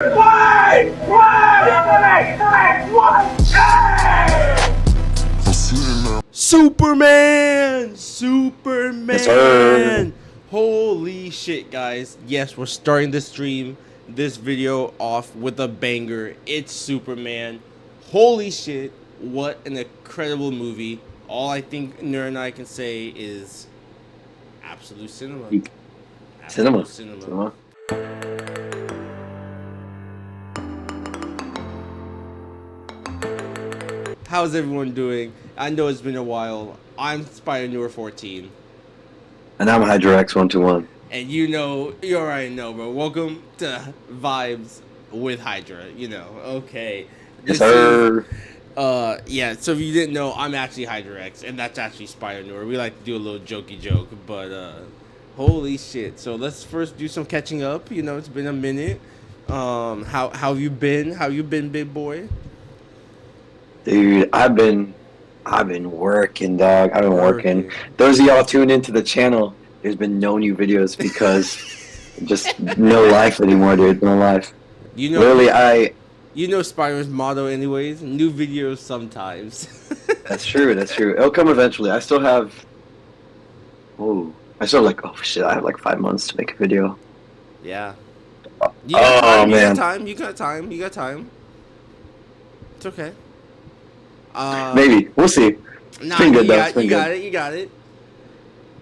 Why? Superman! Yes, sir. Holy shit, guys. Yes, we're starting the stream, this video off with a banger. It's Superman. Holy shit, what an incredible movie. All I think Nur and I can say is absolute cinema. Geek. Absolute Cinema. How's everyone doing? I know it's been a while. I'm Spider 14. And I'm Hydra X121. And you already know, bro. Welcome to Vibes with Hydra. Okay. Yes, sir. Yeah, so if you didn't know, I'm actually Hydra X, and that's actually Spider Noir. We like to do a little jokey joke, but holy shit. So let's first do some catching up. It's been a minute. How have you been? How you been, big boy? Dude, I've been working, dog. I've been working. Those of y'all tuned into the channel, there's been no new videos because just no life anymore, dude. No life. Literally, Spider-Man's motto anyways, new videos sometimes. That's true. It'll come eventually. I still have I have like 5 months to make a video. Yeah. You got time. It's okay. Maybe. We'll see. Nah, you got it.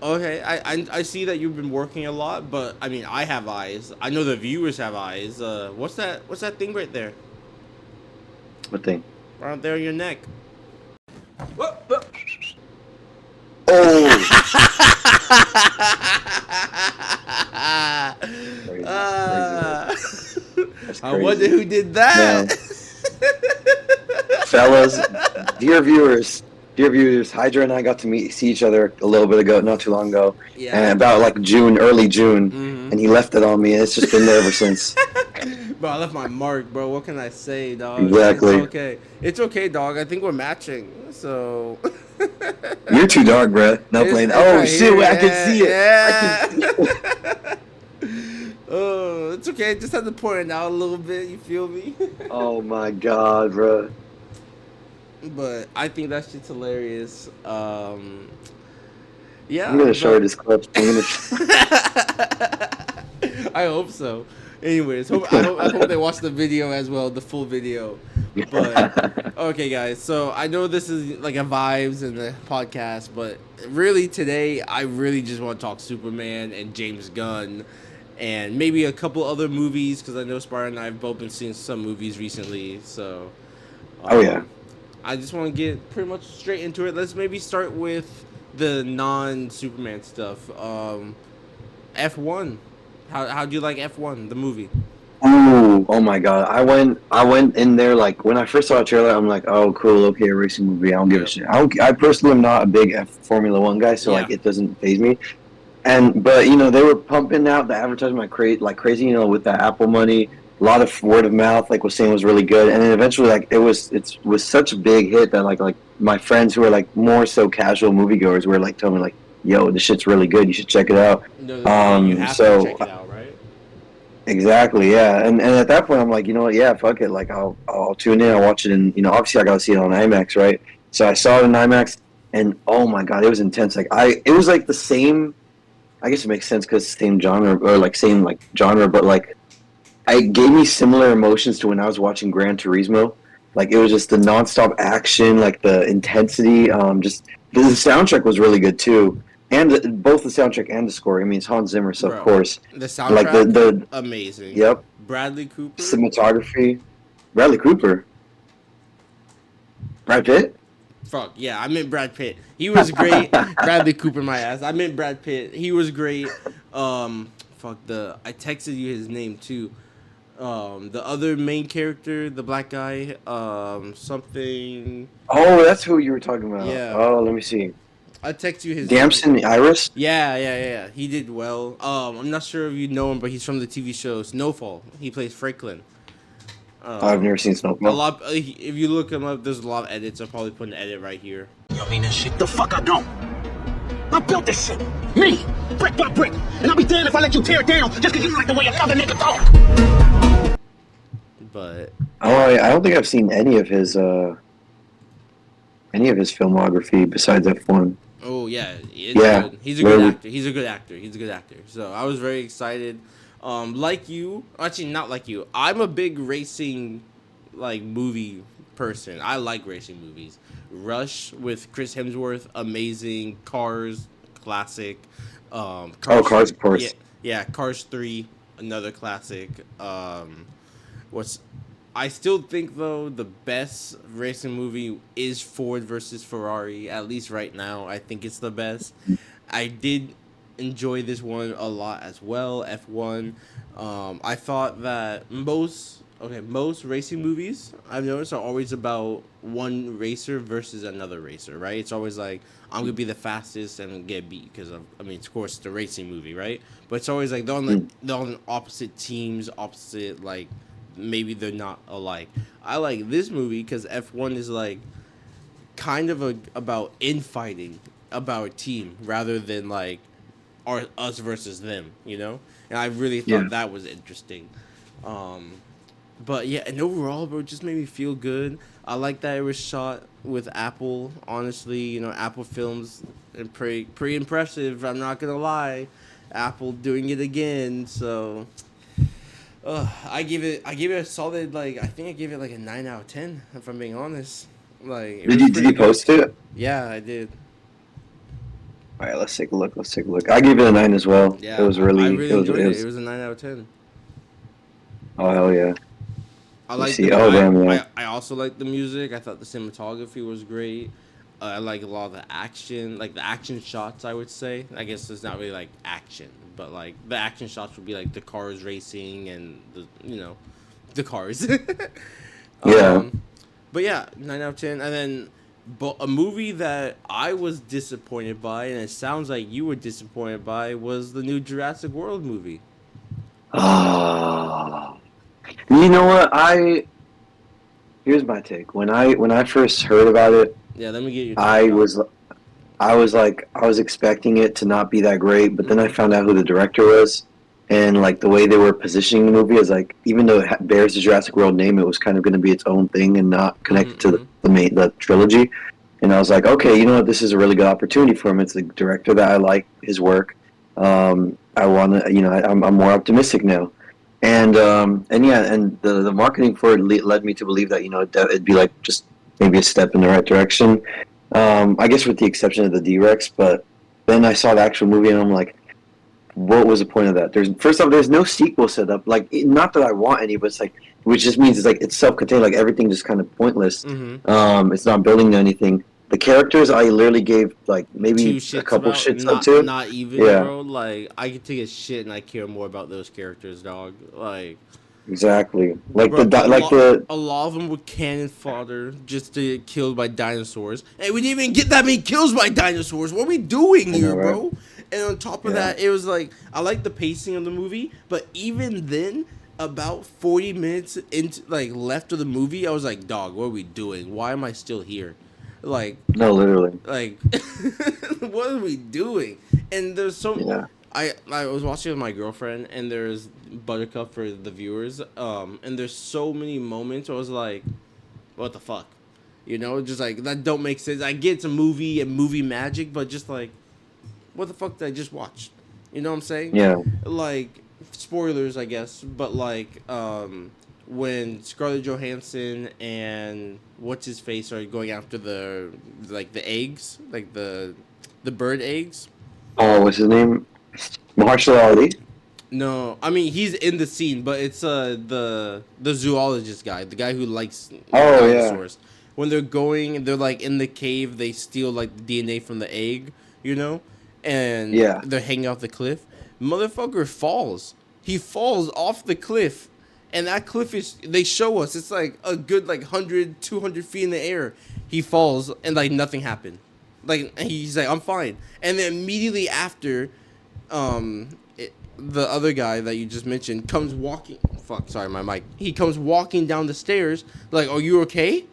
Okay, I see that you've been working a lot, but I mean, I have eyes. I know the viewers have eyes. What's that thing right there? What thing? Right there on your neck. Oh! Crazy. I wonder who did that. Fellas, dear viewers, Hydra and I got to see each other a little bit ago, not too long ago, and about like early June, and he left it on me, and it's just been there ever since. Bro, I left my mark, bro. What can I say, dog? Exactly. It's okay, dog. I think we're matching, so. You're too dark, bro. No playing. Oh shit! I can see it. Yeah. I can see it. Oh, it's okay. Just have to point it out a little bit. You feel me? Oh my god, bro. But I think that shit's hilarious. Yeah. I'm gonna show her this clip. I hope so. Anyways, I hope they watch the video as well, the full video. But okay, guys. So I know this is like a vibes in the podcast, but really today I really just want to talk Superman and James Gunn, and maybe a couple other movies because I know Spar and I have both been seeing some movies recently. So. Oh yeah. I just want to get pretty much straight into it. Let's maybe start with the non-Superman stuff. F1. How do you like F1, the movie? Oh my god. I went in there like when I first saw a trailer, I'm like, oh cool, okay, a racing movie. I don't give a shit. I personally am not a big Formula 1 guy, so like it doesn't faze me. But they were pumping out the advertisement like crazy, with the Apple money. A lot of word of mouth, was saying was really good, and then eventually, it was such a big hit that like my friends who are like more so casual moviegoers were like telling me like, "Yo, this shit's really good. You should check it out." You have to check it out, right? Exactly, yeah. And at that point, I'm like, you know what? Yeah, fuck it. Like, I'll tune in. I'll watch it, and obviously, I gotta see it on IMAX, right? So I saw it in IMAX, and oh my god, it was intense. It was like the same. I guess it makes sense because same genre or same genre, but it gave me similar emotions to when I was watching Gran Turismo. It was just the nonstop action, the intensity. Just the soundtrack was really good too, and both the soundtrack and the score. I mean, it's Hans Zimmer, so of course. The soundtrack, the amazing. Yep. Bradley Cooper. Cinematography. Bradley Cooper. Brad Pitt. Fuck yeah, I meant Brad Pitt. He was great. Bradley Cooper, my ass. I meant Brad Pitt. He was great. I texted you his name too. The other main character, the black guy, something. Oh, that's who you were talking about. Yeah. Oh, let me see. I text you his. Damson Iris. Yeah. He did well. I'm not sure if you know him, but he's from the TV show Snowfall. He plays Franklin. I've never seen Snowfall. If you look him up, there's a lot of edits. I'll probably put an edit right here. You mean that shit? The fuck I don't. I built this shit. Me. Brick by brick. And I'll be damned if I let you tear it down just because you like the way another nigga talk. But I don't think I've seen any of his filmography besides F1. oh yeah, it's Yeah, good. He's a good where we, actor. He's a good actor. He's a good actor. So I was very excited. Like you, actually not like you. I'm a big racing, like movie person. I like racing movies. Rush with Chris Hemsworth, amazing. Cars, classic. oh, Cars, Cars, of yeah, course. yeah. Cars 3, another classic. What's I still think though the best racing movie is Ford versus Ferrari. At least right now, I think it's the best. I did enjoy this one a lot as well. F1. I thought that most racing movies I've noticed are always about one racer versus another racer, right? It's always like I'm gonna be the fastest and get beat because I mean, of course, it's a racing movie, right? But it's always like they're on opposite teams, opposite like maybe they're not alike. I like this movie because F1 is like kind of about infighting about a team rather than like us versus them, you know? And I really Yeah. thought that was interesting. Um, but yeah, and overall, bro, it just made me feel good. I like that it was shot with Apple. Honestly, you know, Apple films and pretty impressive. I'm not gonna lie, Apple doing it again. So I gave it a solid like I think I gave it like a 9 out of 10 if I'm being honest. Like it was Did pretty you good. post it? Yeah, I did. All right, let's take a look. Let's take a look. I gave it a 9 as well. It Yeah, was I really, really enjoyed it. It was a 9 out of 10. oh hell yeah. I Let's like see. the Oh damn, yeah. I also like the music. I thought the cinematography was great. I like a lot of the action, like the action shots. I would say. I guess it's not really like action, but like the action shots would be like the cars racing and the cars. Yeah. um, but yeah, 9 out of 10. And then, but a movie that I was disappointed by, and it sounds like you were disappointed by, was the new Jurassic World movie. Oh. You know what? Here's my take. When I first heard about it, Yeah, let me get your take. I was I was expecting it to not be that great, but then I Mhm. found out who the director was, and like the way they were positioning the movie is like even though it bears the Jurassic World name, it was kind of going to be its own thing and not Mhm. connected to Mhm. the trilogy. And I was like, okay, you know what? This is a really good opportunity for him. It's the director that I like his work. I want to, I'm more optimistic now. And yeah, and the marketing for it led me to believe that it'd be like just maybe a step in the right direction. I guess with the exception of the D-Rex, but then I saw the actual movie and I'm like, what was the point of that? First off, there's no sequel set up. Like, not that I want any, but it's like, which just means it's like it's self-contained. Like everything just kind of pointless. Mhm. It's not building to anything. The characters I literally gave like Two maybe a shits couple about shits up not to. not even, Yeah, bro. Like I could take a shit and I care more about those characters, dog. Like, exactly. Like bro, like the a lot of them were cannon fodder just to get killed by dinosaurs, and we didn't even get that many kills by dinosaurs. What are we doing I know, here, right? bro? And on top of Yeah. that, it was like I like the pacing of the movie, but even then, about 40 minutes into like left of the movie, I was like, dog, what are we doing? Why am I still here? Like, No, literally. like, what are we doing? And there's so Yeah. I was watching with my girlfriend, and there's Buttercup for the viewers. And there's so many moments where I was like, what the fuck, just like that don't make sense. I get it's a movie and movie magic, but just like, what the fuck did I just watch? You know what I'm saying? Yeah. Like, spoilers, I guess, but like, when Scarlett Johansson and what's his face are going after the eggs, like the bird eggs. Oh, what's his name? Mahershala Ali. No, I mean he's in the scene, but it's the zoologist guy, the guy who likes Oh yeah. dinosaurs. When they're like in the cave, they steal like the DNA from the egg, and Yeah. they're hanging off the cliff. Motherfucker falls. He falls off the cliff, and that cliff they show us it's like a good like 100, 200 feet in the air. He falls and like nothing happened. Like he's like I'm fine, and then immediately after, the other guy that you just mentioned comes walking. Fuck, sorry, my mic. He comes walking down the stairs. Like, are you okay?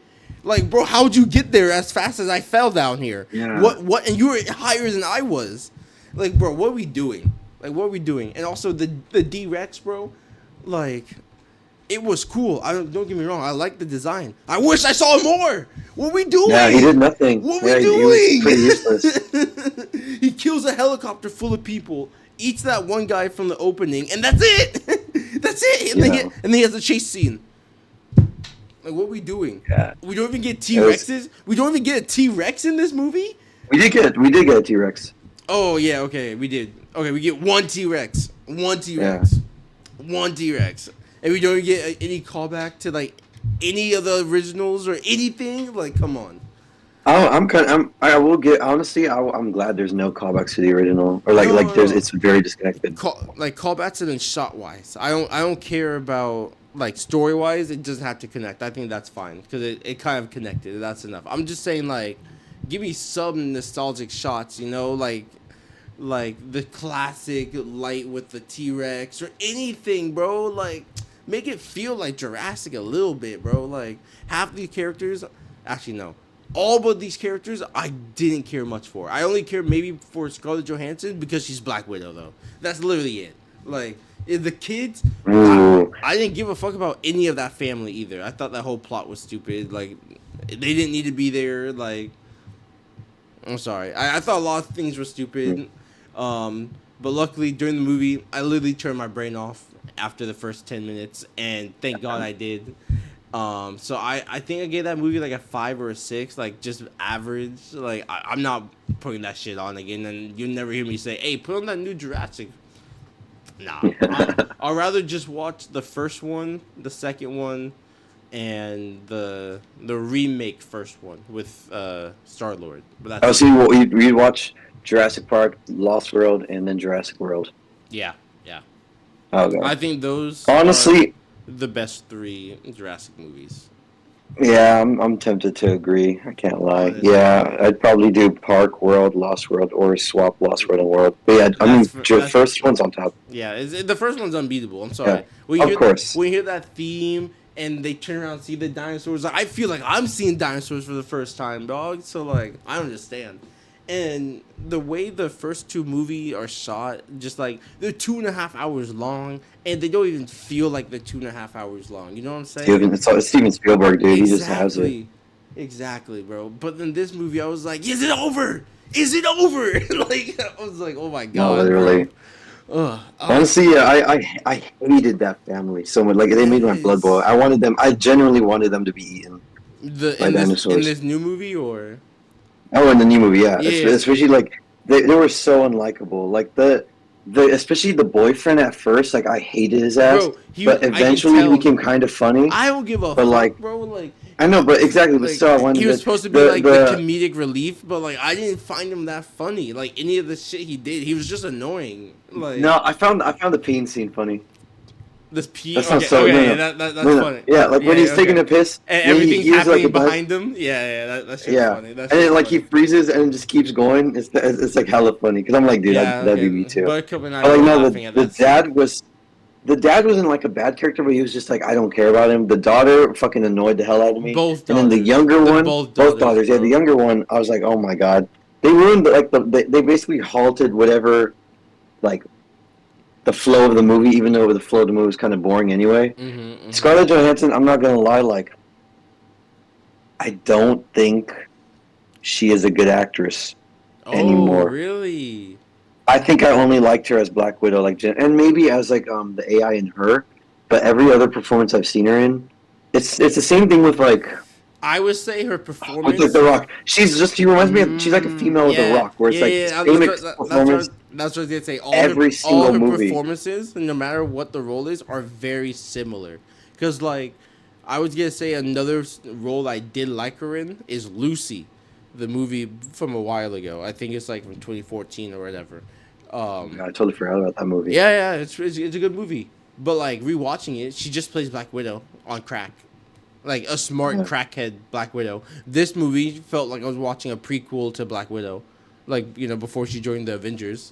Like, bro, how'd you get there as fast as I fell down here? Yeah. What? And you were higher than I was. Like, bro, what are we doing? Like, what are we doing? And also the D-Rex, bro. Like, it was cool. Don't get me wrong. I like the design. I wish I saw more. What we doing? Yeah, he did nothing. What yeah, we he was pretty doing? useless. He kills a helicopter full of people, eats that one guy from the opening, and that's it. That's it. And, then he has a chase scene. Like, what are we doing? Yeah. We don't even get T-Rexes. We don't even get a T-Rex in this movie. We did get a T-Rex. Oh yeah, okay, we did. Okay, we get one T-Rex. One T-Rex. One T-Rex. And we don't even get any callback to like any of the originals or anything. Like, come on. I'm glad there's no callbacks to the original, or it's very disconnected. Callbacks and then shot wise. I don't care about like story wise. It doesn't have to connect. I think that's fine because it kind of connected. That's enough. I'm just saying, like, give me some nostalgic shots. You know, like the classic light with the T-Rex or anything, bro. Like, make it feel like Jurassic a little bit, bro. Like, half the characters, actually no, all but these characters I didn't care much for. I only care maybe for Scarlett Johansson because she's Black Widow, though. That's literally it. Like, the kids, I didn't give a fuck about any of that family either. I thought that whole plot was stupid. Like, they didn't need to be there. Like, I'm sorry. I thought a lot of things were stupid. But luckily, during the movie, I literally turned my brain off after the first 10 minutes, and thank God I did. So I think I gave that movie like a 5 or a 6, like just average. Like, I'm not putting that shit on again, and you'll never hear me say, hey, put on that new Jurassic. Nah. I'd rather just watch the first one, the second one, and the remake first one with Star-Lord. But that's you'd watch Jurassic Park, Lost World, and then Jurassic World. Yeah. Okay. I think those honestly are the best 3 Jurassic movies. Yeah, I'm tempted to agree. I can't lie. Yeah, I'd probably do Park, World, Lost World, or swap Lost World and World. But yeah, the first one's on top. Yeah, the first one's unbeatable. I'm sorry. Yeah, of course. When you hear that theme and they turn around and see the dinosaurs, I feel like I'm seeing dinosaurs for the first time, dog. So, like, I understand. And the way the first 2 movies are shot, just like, they're 2.5 hours long, and they don't even feel like they're 2.5 hours long. You know what I'm saying? It's Steven Spielberg, dude. He just has it. Exactly, bro. But in this movie, I was like, is it over? Is it over? Like, I was like, oh my God. No, literally. Honestly, yeah, I hated that family so much. Like, they made my blood boil. I genuinely wanted them to be eaten by dinosaurs. In this new movie, or? Oh, in the new movie, yeah. Especially, like, they were so unlikable. Like, especially the boyfriend at first, like, I hated his ass. Bro, but eventually he became kind of funny. I don't give a fuck, like, bro. Like, I know, but exactly. Like, so I wanted he was supposed to be the comedic relief, but like, I didn't find him that funny. Like, any of the shit he did, he was just annoying. Like, no, I found the peeing scene funny. This pee. That's okay, not so. Okay, that's funny. Yeah, like when he's taking a piss, and everything's happening behind him. Yeah, that's funny. And then like he freezes and just keeps going. It's like hella funny because I'm like, dude, that'd be me too. But like, no, the dad wasn't like a bad character, but he was just like, I don't care about him. The daughter fucking annoyed the hell out of me. Both daughters. And then the younger one, both daughters. Yeah, the younger one, I was like, oh my God, they ruined they basically halted whatever, like, the flow of the movie, even though the flow of the movie was kind of boring anyway. Scarlett Johansson, I'm not gonna lie, like, I don't think she is a good actress anymore. Oh, really? I think I only liked her as Black Widow, like, and maybe as like the AI in her, but every other performance I've seen her in, it's the same thing with like. I would say her performance with like The Rock. She reminds me of, she's like a female with The Rock, where it's performance. That's what I was gonna say. All her performances, no matter what the role is, are very similar. Because like, I was gonna say another role I did like her in is Lucy, the movie from a while ago. I think it's like from 2014 or whatever. I totally forgot about that movie. Yeah, it's a good movie. But like rewatching it, she just plays Black Widow on crack. Like a smart crackhead Black Widow. This movie felt like I was watching a prequel to Black Widow. Like, you know, before she joined the Avengers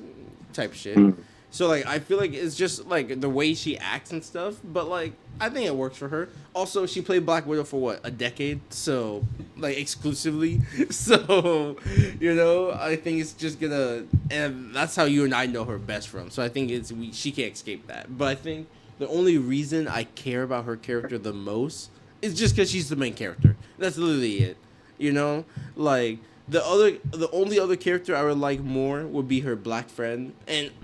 type shit. So, like, I feel like it's just, like, the way she acts and stuff. But, like, I think it works for her. Also, she played Black Widow for, what, a decade? So, like, exclusively. So, you know, I think it's just gonna... And that's how you and I know her best from. So, I think she can't escape that. But I think the only reason I care about her character the most is just because she's the main character. That's literally it. You know, like the only other character I would like more would be her black friend,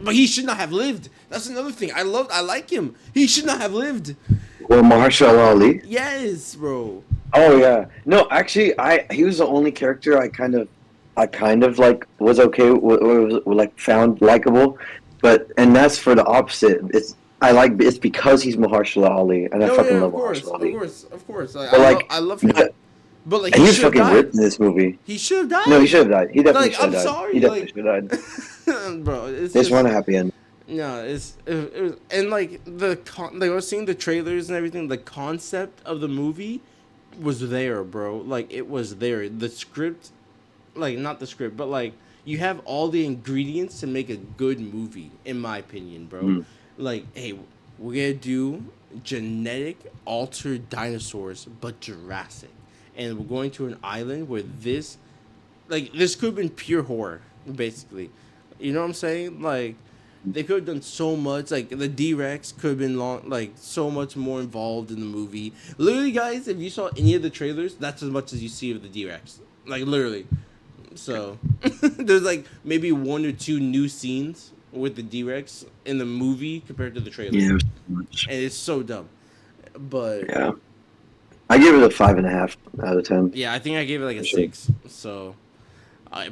but he should not have lived. That's another thing. I like him. He should not have lived. Well, Mahershala Ali. Yes, bro. Oh yeah. No, actually, he was the only character I kind of like was okay with, like found likable, and that's for the opposite. It's because he's Mahershala Ali, and I No, fucking yeah, love Mahershala Ali. of course. Like, But like, I love him. But like, and he he was should have fucking died. ripped in this movie. He should have died. No, he should have died. He definitely Like, should have I'm died. sorry, He definitely like- should have died. Bro, it's They just just want a happy end. no. It was, and like like I was seeing the trailers and everything. The concept of the movie was there, bro. Like it was there. The script, like not the script, but like you have all the ingredients to make a good movie, in my opinion, bro. Mm. Like, hey, we're gonna do genetic altered dinosaurs, but Jurassic, and we're going to an island where this could have been pure horror, basically. You know what I'm saying? Like, they could have done so much. Like, the D-Rex could have been so much more involved in the movie. Literally, guys, if you saw any of the trailers, that's as much as you see of the D-Rex. Like, literally. So, there's, like, maybe 1 or 2 new scenes with the D-Rex in the movie compared to the trailer. Yeah, it was too much. And it's so dumb. But, Yeah, I give it a 5.5 out of 10. yeah, I think I gave it, like, a For sure. 6. So...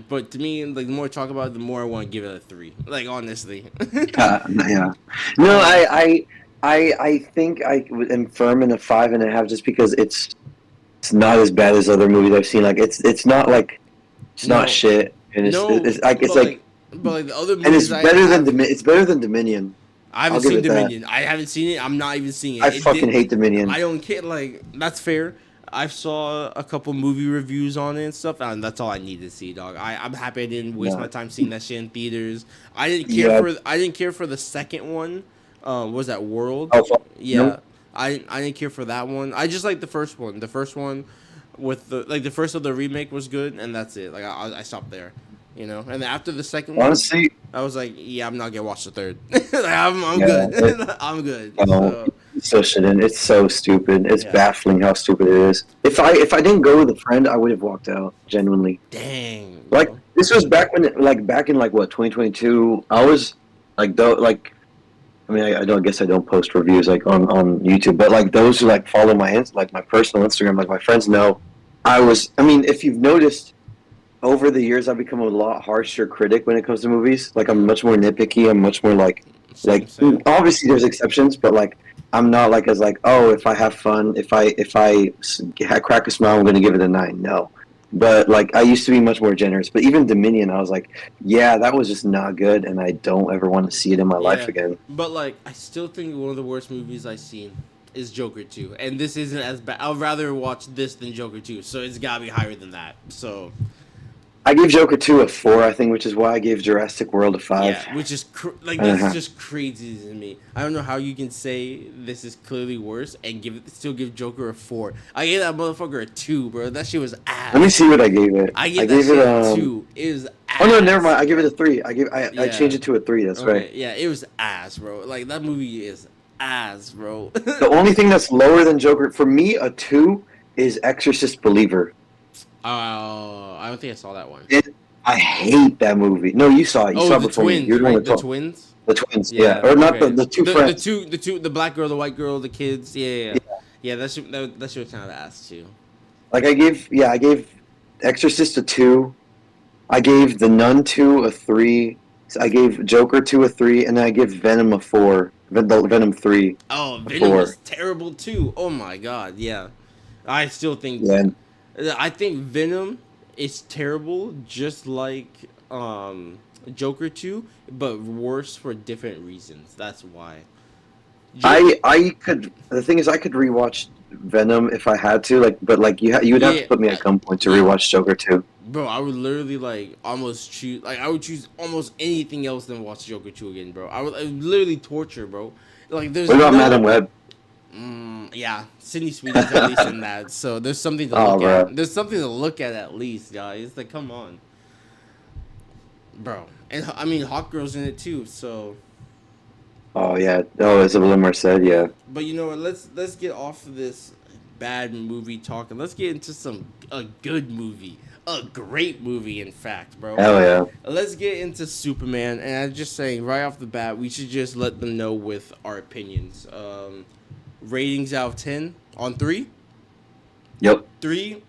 but to me, like the more I talk about it, the more I want to give it a 3. Like honestly. Yeah. No, I think I am firm in a 5.5 just because it's not as bad as other movies I've seen. Like it's not like it's No. not shit, and it's like but like the other and it's movies it's better than Dominion. I haven't I'll give seen it that. Dominion. I haven't seen it. I'm not even seeing it. I It fucking did- hate Dominion. I don't care. Like that's fair. I saw a couple movie reviews on it and stuff, and that's all I need to see, dog. I'm happy I didn't waste Yeah. my time seeing that shit in theaters. I didn't care for the second one. Was that World? Oh, fuck. Yeah, Nope. I didn't care for that one. I just like the first one. The first one with the first of the remake was good, and that's it. Like I stopped there, you know. And after the second one, Honestly, I was like, yeah, I'm not gonna watch the third. Like, I'm Yeah, good. I'm good. No. So, so shouldn't. It's so stupid. It's Yeah. baffling how stupid it is. If I didn't go with a friend, I would have walked out. Genuinely. dang. Like bro. this was back back in like what 2022. I was like I mean I don't guess I don't post reviews like on YouTube, but like those who like follow my my personal Instagram, like my friends know. I mean if you've noticed over the years I've become a lot harsher critic when it comes to movies. Like I'm much more nitpicky. I'm much more like Same. obviously there's exceptions, but like I'm not like as like oh if I have fun if I crack a smile I'm gonna give it a 9. No. But like I used to be much more generous. But even Dominion, I was like, yeah, that was just not good, and I don't ever want to see it in my life Yeah. again. But like, I still think one of the worst movies I've seen is Joker 2, and this isn't as bad. I'd rather watch this than Joker 2, so it's gotta be higher than that. So I gave Joker 2 a 4, I think, which is why I gave Jurassic World a 5. yeah, which is that's Uh-huh. just crazy to me. I don't know how you can say this is clearly worse and still give Joker a 4. I gave that motherfucker a 2, bro. That shit was ass. Let me see what I gave it. I gave that shit a 2. It was ass. Oh no, never mind. I give it a 3. I Yeah. changed it to a 3. That's Okay, right. yeah, it was ass, bro. Like that movie is ass, bro. The only thing that's lower than Joker for me, a 2, is Exorcist Believer. I don't think I saw that one. I hate that movie. No, you saw it. You saw it The before me. twins, You're the one right? that The told- twins. The twins, yeah. Or not okay. the two friends. The two, the black girl, the white girl, the kids. Yeah. That shit was kind of ass too. Like I gave Exorcist a 2. I gave The Nun 2 a 3. I gave Joker 2 a 3, and then I give Venom a 4. Venom 3. Oh, A Venom 4. was terrible too. Oh my god, yeah. I still think. Yeah. I think Venom is terrible, just like Joker 2, but worse for different reasons. That's why. I could. The thing is, I could rewatch Venom if I had to. But you would have Yeah, to put me at gunpoint to rewatch Joker 2. Bro, I would literally almost choose I would choose almost anything else than watch Joker 2 again, bro. I would literally torture, bro. Like there's What about no, Madam Web? Yeah, Sydney Sweeney's at least in that, so there's something to Oh, look bro. at. There's something to look at least, guys. Like, come on, bro. And I mean, Hawk Girl's in it too, so Oh yeah. Oh, as Limmer said, yeah. But you know what? Let's get off of this bad movie talk and let's get into a good movie, a great movie, in fact, bro. Hell yeah. Let's get into Superman, and I'm just saying right off the bat, we should just let them know with our opinions. Ratings out of 10 on three, Yep. 3,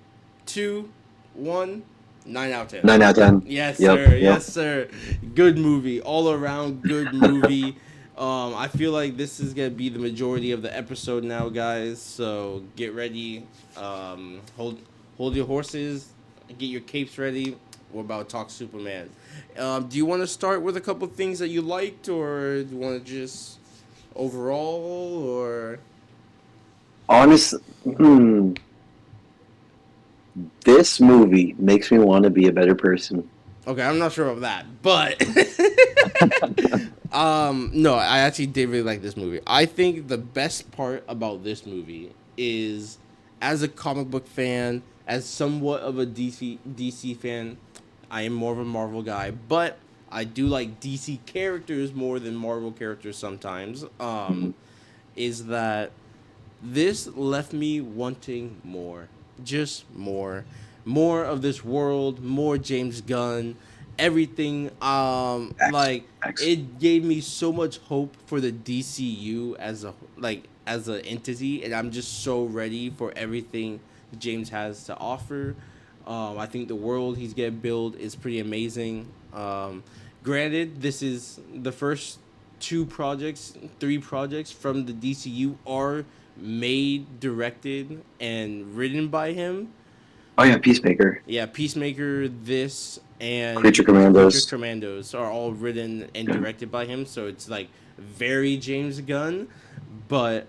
2, 1, 9 out of 10. 9 out of 10. Yes, Yep. sir. Yep. Yes, sir. Good movie. All around good movie. I feel like this is gonna be the majority of the episode now, guys. So get ready. Hold your horses. Get your capes ready. We're about to talk Superman. Do you want to start with a couple things that you liked, or do you want to just overall, or? Honestly, this movie makes me want to be a better person. Okay, I'm not sure about that, but no, I actually did really like this movie. I think the best part about this movie is, as a comic book fan, as somewhat of a DC fan, I am more of a Marvel guy, but I do like DC characters more than Marvel characters sometimes. Is that this left me wanting more, just more of this world, more James Gunn, everything. Like it gave me so much hope for the DCU as an entity, and I'm just so ready for everything James has to offer. I think the world he's gonna build is pretty amazing. Granted, this is the first three projects from the DCU are made, directed, and written by him. Oh yeah, Peacemaker. Yeah, Peacemaker, this, and Creature Commandos. Creature Commandos are all written and directed by him, so it's like very James Gunn. But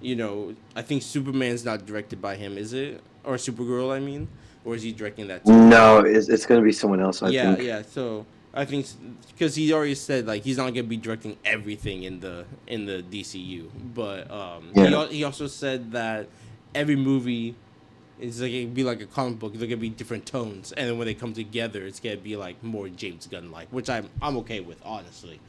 you know, I think Superman's not directed by him, is it? Or Supergirl, I mean, or is he directing that too? No, it's gonna be someone else. I think. Yeah. So I think because he already said like he's not gonna be directing everything in the DCU, but he also said that every movie is like it'd be like a comic book. They're gonna be different tones, and then when they come together, it's gonna be like more James Gunn like, which I'm okay with, honestly.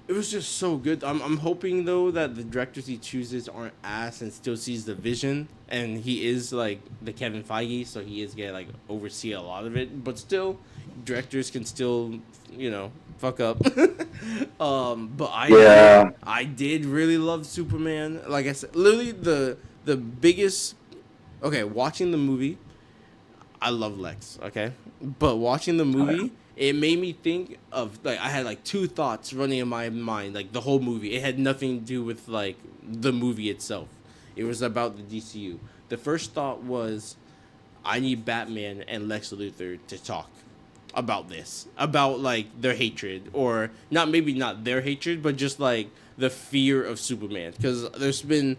It was just so good. I'm hoping though that the directors he chooses aren't ass and still sees the vision, and he is like the Kevin Feige, so he is gonna like oversee a lot of it. But still, directors can still fuck up. But I did really love Superman. Like I said, literally the biggest. Okay, watching the movie, I love Lex. Okay, but watching the movie. It made me think of like I had like two thoughts running in my mind like the whole movie. It had nothing to do with like the movie itself. It was about the DCU. The first thought was I need Batman and Lex Luthor to talk about this, about like their hatred, or not their hatred, but just like the fear of Superman, because there's been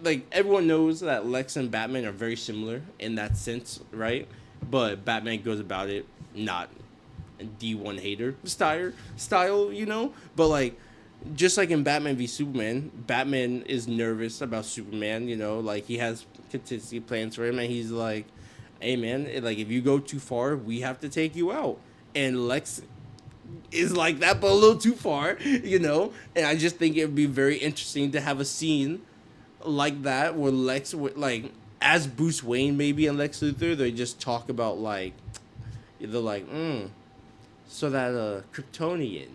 like everyone knows that Lex and Batman are very similar in that sense, right? But Batman goes about it not D1 hater style, But like, just like in Batman v Superman, Batman is nervous about Superman, like he has contingency plans for him, and he's like, "Hey man, like if you go too far, we have to take you out." And Lex is like that, but a little too far, And I just think it would be very interesting to have a scene like that where Lex would like as Bruce Wayne maybe and Lex Luthor, they just talk about like. They're like, so that Kryptonian,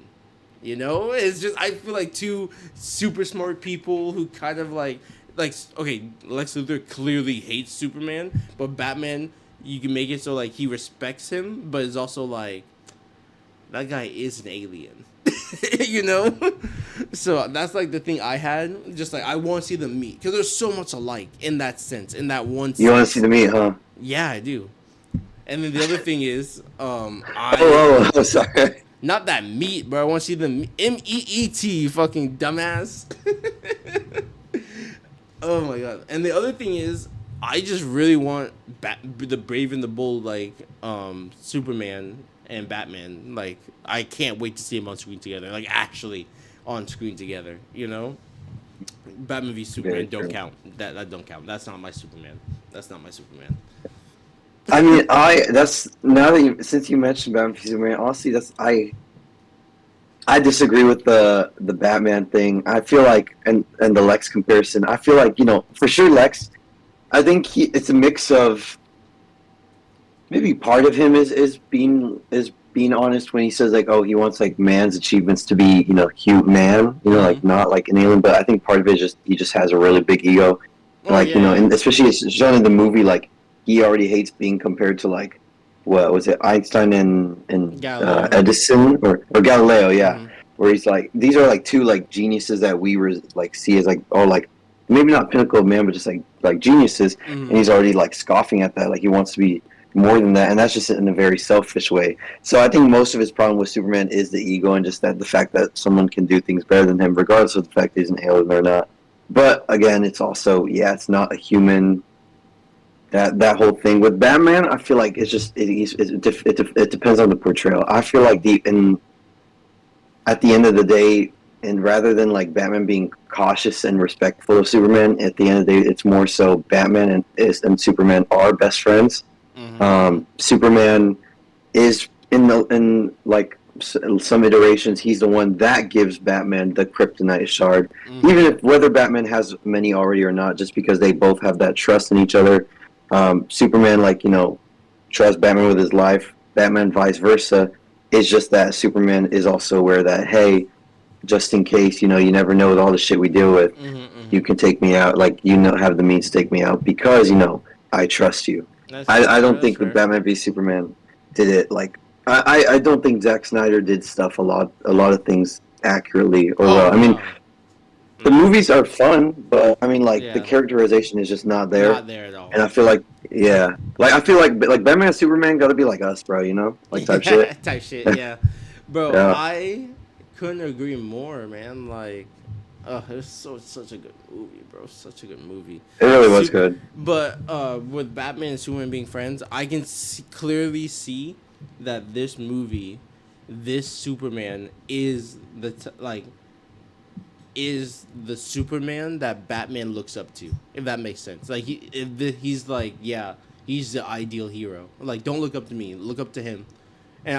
it's just I feel like two super smart people who kind of like okay, Lex Luthor clearly hates Superman, but Batman you can make it so like he respects him, but it's also like that guy is an alien, So that's like the thing I had, just like I want to see them meet because there's so much alike in that sense, in that one. You want to see them meet, huh? Yeah, I do. And then the other thing is, sorry. Not that meat, but I want to see the MEET, you fucking dumbass. Oh my god! And the other thing is, I just really want the Brave and the Bold, like Superman and Batman. Like I can't wait to see them on screen together. Like actually on screen together. Batman v Superman don't count. That don't count. That's not my Superman. I mean, that's now that since you mentioned Batman v Superman, honestly, I disagree with the Batman thing. I feel like and the Lex comparison. I feel like for sure Lex. I think it's a mix of maybe part of him is being honest when he says like, oh, he wants like man's achievements to be human, Mm-hmm. like not like an alien. But I think part of it is just he just has a really big ego, Oh like yeah, and especially it's shown in the movie like he already hates being compared to like what was it Einstein and Galileo. Edison or Galileo, yeah, Mm-hmm. where he's like these are like two like geniuses that we were like see as like oh like maybe not pinnacle of man but just like geniuses, and Mm-hmm. he's already like scoffing at that like he wants to be more than that, and that's just in a very selfish way. So I think most of his problem with Superman is the ego and just that the fact that someone can do things better than him, regardless of the fact he's an alien or not. But again, it's also it's not a human. That whole thing with Batman, I feel like it's just it depends on the portrayal. I feel like at the end of the day, and rather than like Batman being cautious and respectful of Superman, at the end of the day, it's more so Batman and Superman are best friends. Mm-hmm. Superman is in like some iterations, he's the one that gives Batman the kryptonite shard, Mm-hmm. even if whether Batman has many already or not, just because they both have that trust in each other. Superman, like trusts Batman with his life. Batman, vice versa. It's just that Superman is also aware that hey, just in case you never know with all the shit we deal with, Mm-hmm. Mm-hmm. you can take me out. Like have the means to take me out because I trust you. That's I fair. don't That's think with fair. Batman v Superman did it like I don't think Zack Snyder did stuff a lot of things accurately or Oh well. I mean, no, the no. movies are fun, but I mean like the Yeah, characterization is just not there. not there at all. And I feel like I feel like Batman and Superman got to be like us, bro. Like type Yeah, shit. type shit. Yeah, bro. Yeah, I couldn't agree more, man. Like, oh, it's such a good movie, bro. Such a good movie. it really was good. But with Batman and Superman being friends, I can clearly see that this movie, this Superman is is the Superman that Batman looks up to. If that makes sense. Like he's like he's the ideal hero. Like don't look up to me, look up to him. And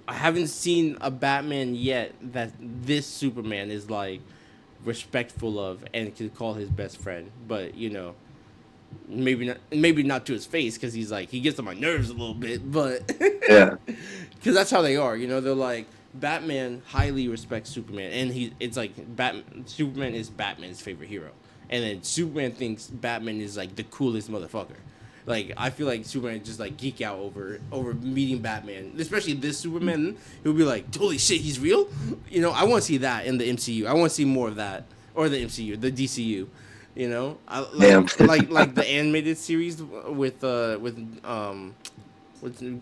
I haven't seen a Batman yet that this Superman is like respectful of and can call his best friend. But maybe not to his face because he gets on my nerves a little bit, but Yeah, because that's how they are. They're like Batman highly respects Superman, and it's like Superman is Batman's favorite hero, and then Superman thinks Batman is like the coolest motherfucker. Like I feel like Superman just like geek out over meeting Batman, especially this Superman. He'll be like, "Holy shit, he's real!" I want to see that in the MCU. I want to see more of that, or the MCU, the DCU. I like damn. like the animated series with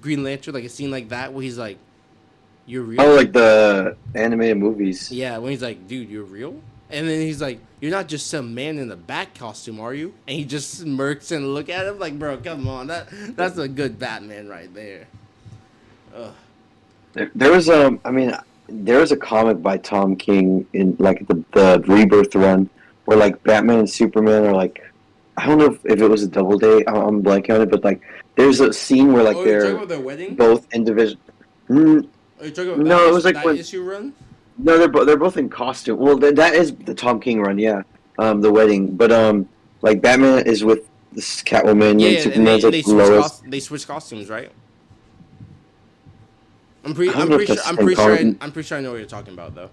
Green Lantern, like a scene like that where he's like, "You're Oh, real." like the animated movies. Yeah, when he's like, "Dude, you're real," and then he's like, "You're not just some man in a bat costume, are you?" And he just smirks and look at him like, "Bro, come on, that's a good Batman right there." Ugh. There was I mean, there was a comic by Tom King in like the Rebirth run where like Batman and Superman are like, I don't know if it was a double day. I'm blanking on it, but like there's a scene where like Oh, you're talking they're about their wedding? both individual. Mm, Are you talking about no, it was like that when issue run? no, they're both in costume. Well, that is the Tom King run, yeah. The wedding, but like Batman is with this Catwoman Yeah, and yeah, and they Superman's and like they Lois. switch costumes, right? I don't know if that's the same comic. I'm pretty sure I know what you're talking about though.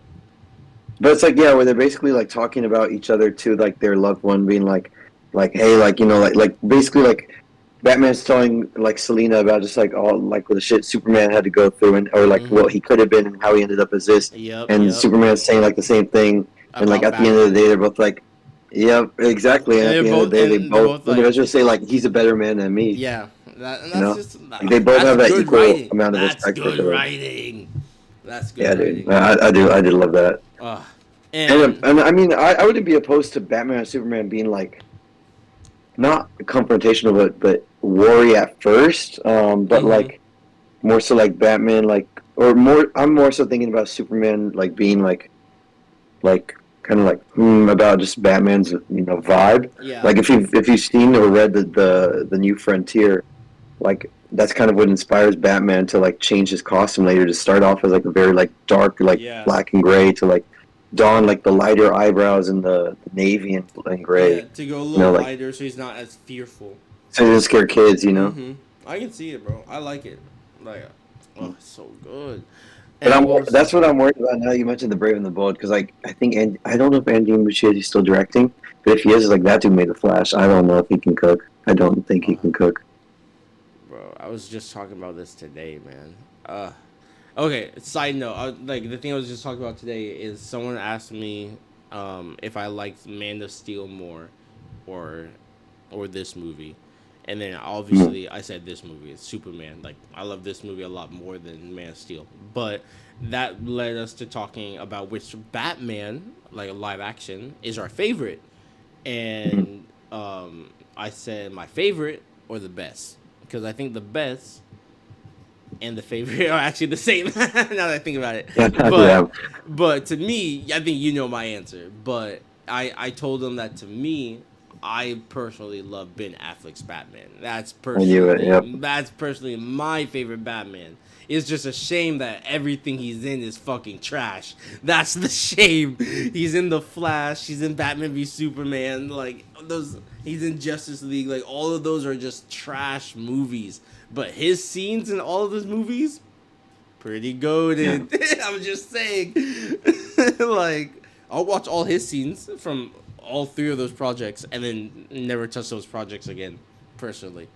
But it's like where they're basically like talking about each other to like their loved one, being like hey, like like basically like Batman's telling like Selena about just like all like the shit Superman had to go through and or like what Mm-hmm. he could have been and how he ended up as this, Yep, and yep. Superman's saying like the same thing, and like About at the end of the Batman, day they're both like, yep, exactly, and at the end of the day they they're both both like, individually say like he's a better man than me, yeah. And you that's know, just like they both that's have that good equal writing. amount of That's respect for each good other. writing. That's good Yeah, dude, writing. I did love that. Uh, And, and and I mean, I wouldn't be opposed to Batman and Superman being like not confrontational, but worry at first. But mm-hmm. like more so like Batman, like or more. I'm more so thinking about Superman like being like kind of like about just Batman's vibe. Yeah. Like if you've seen or read the New Frontier, like that's kind of what inspires Batman to like change his costume later to start off as like a very like dark, like Yeah. black and gray to like don like the lighter eyebrows and the navy and gray. Yeah, to go a You know, little like lighter so he's not as fearful. so he doesn't scare kids. You know. Mm-hmm. I can see it, bro. I like it. Like, oh, it's so good. But And what was that's what I'm worried about now. You mentioned the Brave and the Bold because like I think and I don't know if Andy Muschietti is still directing, but if he is, like that dude made the Flash. I don't know if he can cook. I don't think he can cook. bro? I was just talking about this today, man. Okay. Side note, like the thing I was just talking about today is someone asked me, if I liked Man of Steel more, or, this movie, and then obviously I said this movie. It's Superman. Like I love this movie a lot more than Man of Steel, but that led us to talking about which Batman, like a live action, is our favorite, and I said my favorite or the best because I think the best and the favorite are actually the same. Now that I think about it, Yeah. but to me, I think you know my answer. But I told them that to me, I personally love Ben Affleck's Batman. I knew it. Yep. That's personally my favorite Batman. It's just a shame that everything he's in is fucking trash. That's the shame. He's in The Flash. He's in Batman v Superman. Like those, he's in Justice League. Like all of those are just trash movies. But his scenes in all of those movies, pretty goated. Yeah. I'm just saying. Like I'll watch all his scenes from all three of those projects and then never touch those projects again. Personally.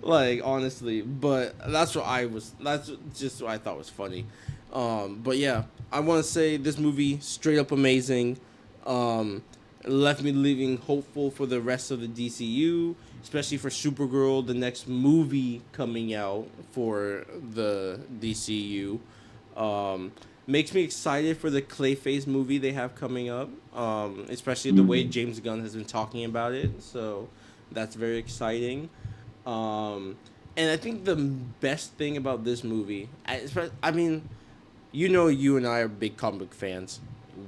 Like honestly, but that's just what I thought was funny. But yeah, I want to say this movie straight up amazing. Left me leaving hopeful for the rest of the DCU, especially for Supergirl, the next movie coming out for the DCU. Makes me excited for the Clayface movie they have coming up, especially the way James Gunn has been talking about it. So that's very exciting. And I think the best thing about this movie, I mean, you and I are big comic book fans.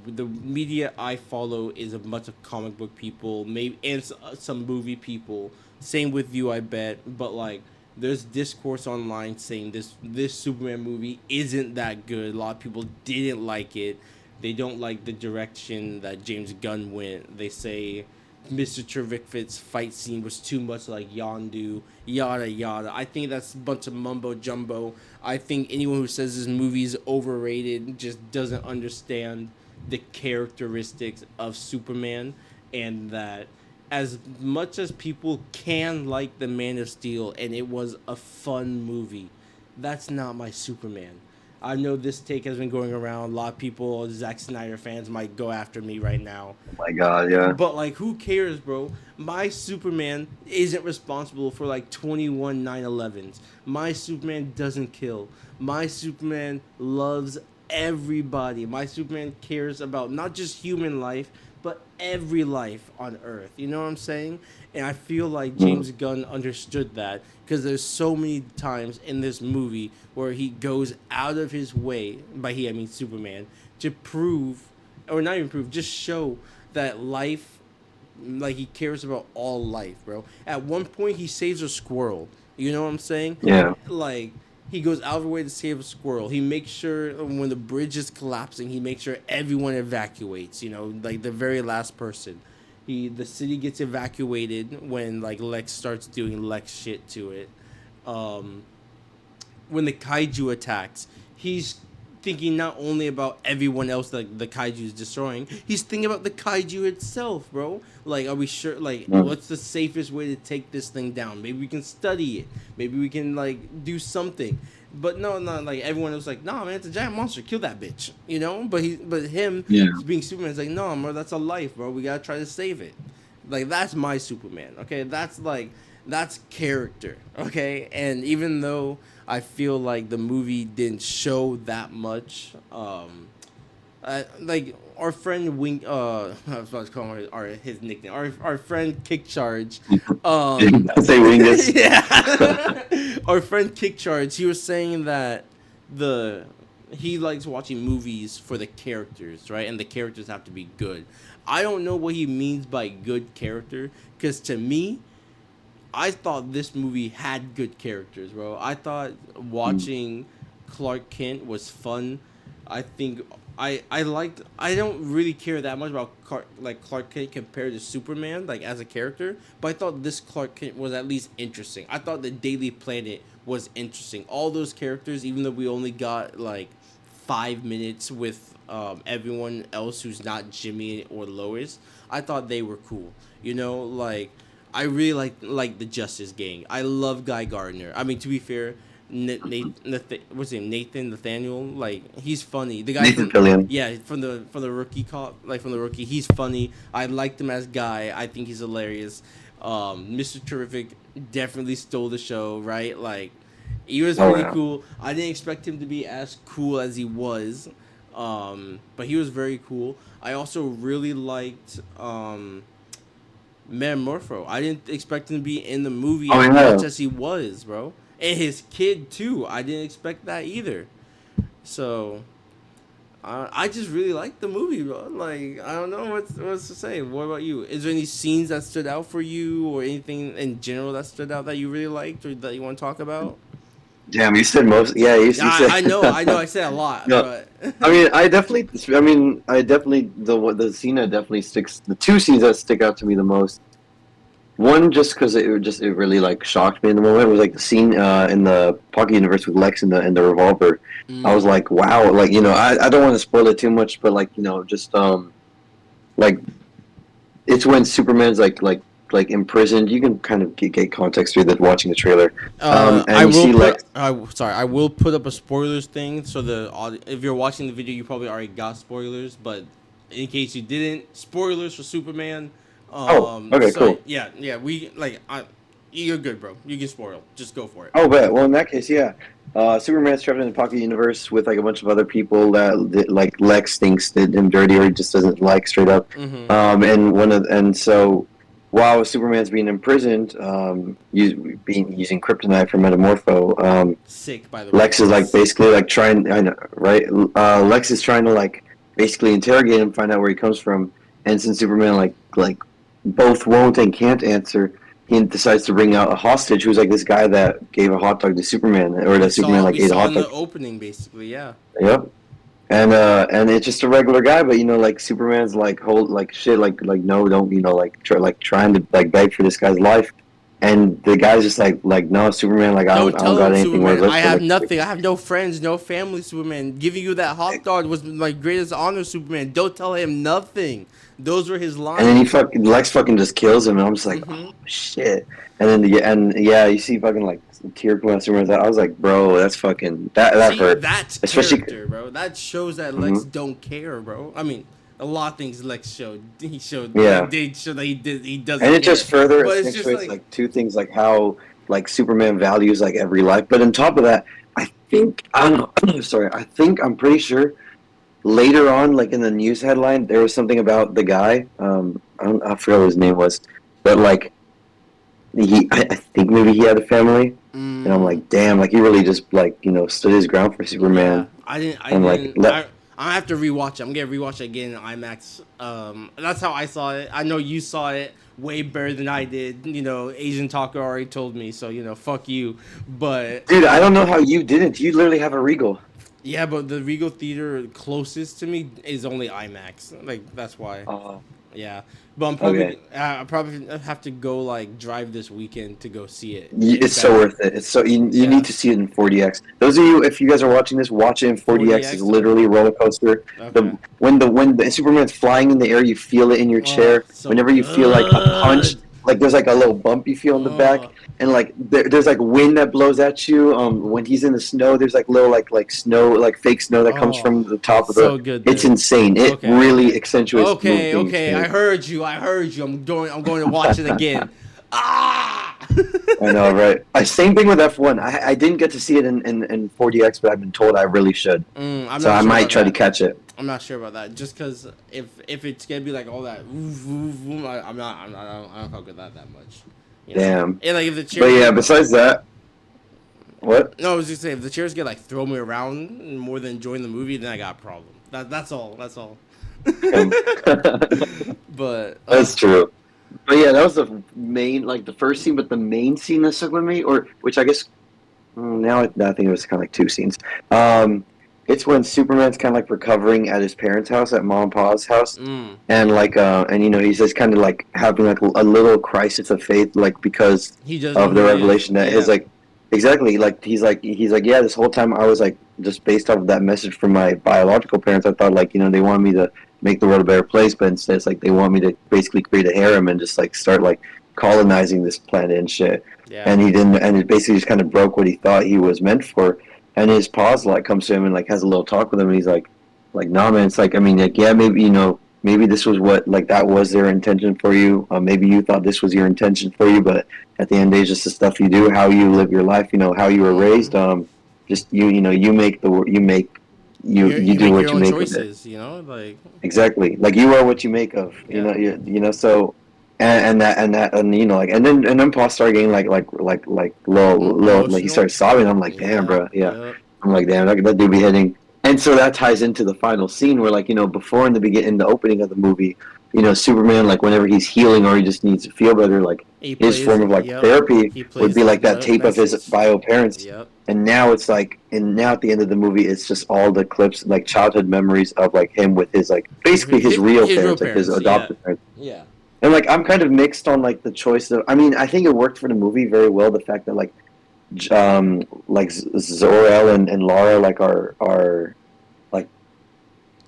The media I follow is a bunch of comic book people, maybe and some movie people. Same with you, I bet. But like, there's discourse online saying this Superman movie isn't that good. A lot of people didn't like it. They don't like the direction that James Gunn went. They say Mr. Terrific's fight scene was too much like Yondu, yada yada. I think that's a bunch of mumbo jumbo. I think anyone who says this movie's overrated just doesn't understand the characteristics of Superman, and that as much as people can like the Man of Steel and it was a fun movie, that's not my Superman. I know this take has been going around. A lot of people, Zack Snyder fans, might go after me right now. Oh my God. Yeah. But like, who cares, bro? My Superman isn't responsible for like 21 9/11s. My Superman doesn't kill. My Superman loves everybody. My Superman cares about not just human life, but every life on Earth. You know what I'm saying? And I feel like James Gunn understood that because there's so many times in this movie where he goes out of his way, by he I mean Superman, to prove, or not even prove, just show that life, like he cares about all life, bro. At one point, he saves a squirrel. You know what I'm saying? Yeah. Like, he goes out of the way to save a squirrel. He makes sure when the bridge is collapsing, he makes sure everyone evacuates. You know, like the very last person. The city gets evacuated when like Lex starts doing Lex shit to it. When the kaiju attacks, he's thinking not only about everyone else that the kaiju is destroying, he's thinking about the kaiju itself, bro. Like, are we sure? Like, what's the safest way to take this thing down? Maybe we can study it. Maybe we can like do something. But no, not like everyone was like, nah, man, it's a giant monster. Kill that bitch, you know. But him being Superman is like, no, bro, that's a life, bro. We gotta try to save it. Like, that's my Superman. Okay, that's character. Okay, and even though I feel like the movie didn't show that much, like our friend Wing, I was about to call him his nickname. Our friend Kick Charge. I say Wingus. Yeah. Our friend Kick Charge, he was saying that he likes watching movies for the characters, right? And the characters have to be good. I don't know what he means by good character, because to me, I thought this movie had good characters, bro. I thought watching Clark Kent was fun. I think I liked. I don't really care that much about Clark Kent compared to Superman, like as a character. But I thought this Clark Kent was at least interesting. I thought the Daily Planet was interesting. All those characters, even though we only got like 5 minutes with everyone else who's not Jimmy or Lois, I thought they were cool. You know, like I really like the Justice Gang. I love Guy Gardner. I mean, to be fair, what's his name? Nathan Nathaniel. Like he's funny. The guy Nathan from Fillion. yeah from the Rookie cop, like from the Rookie. He's funny. I liked him as Guy. I think he's hilarious. Mr. Terrific definitely stole the show. Right, like he was pretty cool. I didn't expect him to be as cool as he was, but he was very cool. I also really liked Metamorpho. I didn't expect him to be in the movie as much as he was, bro. And his kid too. I didn't expect that either. So, I just really liked the movie, bro. Like I don't know what's to say. What about you? Is there any scenes that stood out for you, or anything in general that stood out that you really liked, or that you want to talk about? Damn, you said most. Yeah, you said. I know. I said a lot, No, but I mean, I definitely. The scene that definitely sticks. The two scenes that stick out to me the most. One, just because it really like shocked me in the moment, was like the scene in the Pocket Universe with Lex and the revolver. I was like, wow, like I don't want to spoil it too much, but like just like it's when Superman's like imprisoned. You can kind of get context through that watching the trailer. And I you will see put. Lex. I will put up a spoilers thing, so if you're watching the video, you probably already got spoilers. But in case you didn't, spoilers for Superman. Okay, cool. Yeah. You're good, bro. You can spoil. Just go for it. Oh, bet. Well, in that case, yeah. Superman's trapped in the Pocket Universe with like a bunch of other people that like Lex thinks did him dirty or he just doesn't like straight up. And so while Superman's being imprisoned, using kryptonite for Metamorpho, Sick, by the way. Lex is like basically like trying. I know, right? Lex is trying to like basically interrogate him, find out where he comes from, and since Superman like both won't and can't answer, he decides to bring out a hostage who's like this guy that gave a hot dog to Superman, or that Superman like ate a hot dog. The opening, basically, yeah. Yep. And it's just a regular guy, but like Superman's like hold like shit, like no, don't trying to like beg for this guy's life, and the guy's just like no, Superman, like I don't got anything. Superman, I have nothing. I have no friends, no family. Superman, giving you that hot dog was my greatest honor. Superman, don't tell him nothing. Those were his lines. And then Lex fucking just kills him, and I'm just like, oh shit. And then you see fucking like tear coming out Superman's eye. I was like, bro, that's fucking that hurt. That's especially character, bro. That shows that Lex don't care, bro. I mean, a lot of things Lex showed. He showed. Yeah. They showed that he doesn't. And it care. just further But accentuates like two things, like how like Superman values like every life. But on top of that, I think I'm pretty sure. Later on, like in the news headline, there was something about the guy. I forgot what his name was, but like I think maybe he had a family, and I'm like, damn, like he really just like stood his ground for Superman. Yeah, I didn't. I have to rewatch it. I'm gonna rewatch it again in IMAX. That's how I saw it. I know you saw it way better than I did. Asian Talker already told me, so fuck you. But dude, I don't know how you didn't. You literally have a Regal. Yeah, but the Regal Theater closest to me is only IMAX. Like that's why. Yeah, but I'm probably I probably have to go like drive this weekend to go see it. It's so worth it. It's so you need to see it in 4DX. Those of you, if you guys are watching this, watch it in 4DX. It's literally a roller coaster. Okay. When the Superman's flying in the air, you feel it in your chair. So whenever you feel like a punch, like there's like a little bump you feel in the back, and like there's like wind that blows at you. When he's in the snow, there's like little like snow, like fake snow that comes from the top of the. Good, it's insane. It really accentuates. Okay. I heard you. I'm going to watch it again. I know, right? Same thing with F1. I didn't get to see it in 4DX, but I've been told I really should. So I might try to catch it. I'm not sure about that. Just because if it's gonna be like all that, I don't fuck with that much. Damn. And like if the chairs. But yeah, besides that, what? No, I was just saying if the chairs get like throw me around more than enjoying the movie, then I got a problem. That's all. But that's true. But yeah, that was the main, like the first scene, but the main scene that stuck with me, or which I guess now I think it was kind of like two scenes. It's when Superman's kind of like recovering at his parents' house, at Mom and Pa's house, and like and he's just kind of like having like a little crisis of faith, like because He doesn't know of the who he revelation that is. his like exactly like he's like yeah, this whole time I was like just based off of that message from my biological parents, I thought like they wanted me to make the world a better place, but instead it's like they want me to basically create a harem and just like start like colonizing this planet and shit. Yeah. And he didn't, and it basically just kind of broke what he thought he was meant for. And his pause like comes to him and like has a little talk with him, and he's like, nah, man. It's like, I mean, like, yeah, maybe maybe this was what like that was their intention for you. Maybe you thought this was your intention for you, but at the end of the day, it's just the stuff you do, how you live your life, how you were raised. Just you make the you make you do what you make choices, of it. like Exactly, like you are what you make of. So. And like and then Paul started getting like low like he started sobbing. I'm like, damn, bro, yeah. Yep. I'm like, damn, that dude be hitting. And so that ties into the final scene where like before in the opening of the movie, Superman, like whenever he's healing or he just needs to feel better, like his form of like therapy would be like that tape of his bio parents. Yep. And now it's like, and now at the end of the movie, it's just all the clips, like childhood memories of like him with his like basically his real parents, like his adopted parents. Yeah. And like I'm kind of mixed on like the choice of. I mean, I think it worked for the movie very well. The fact that like Zor-El and Lara like are like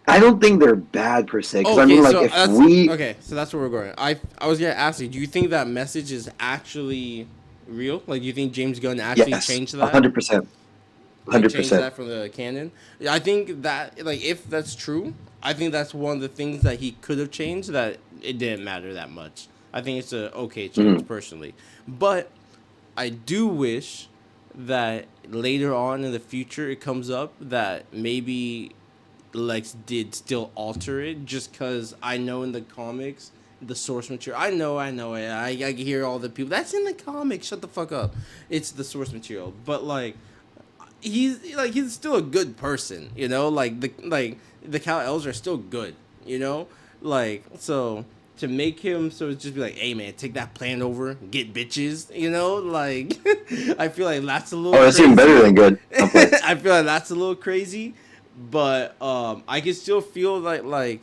I don't think they're bad per se. Because I mean, like so that's where we're going. I was gonna ask you, do you think that message is actually real? Like, do you think James Gunn actually changed that? 100%. 100%. Changed that from the canon. I think that like if that's true, I think that's one of the things that he could have changed that it didn't matter that much. I think it's a okay change personally, but I do wish that later on in the future it comes up that maybe Lex did still alter it, just because I know in the comics the source material. I know it. I hear all the people that's in the comics. Shut the fuck up. It's the source material, but like. He's still a good person, like the Kal-Els are still good, like so to make him so it's just be like, hey man, take that plan over, get bitches, like I feel like that's a little that's even better than good. I feel like that's a little crazy, but I can still feel like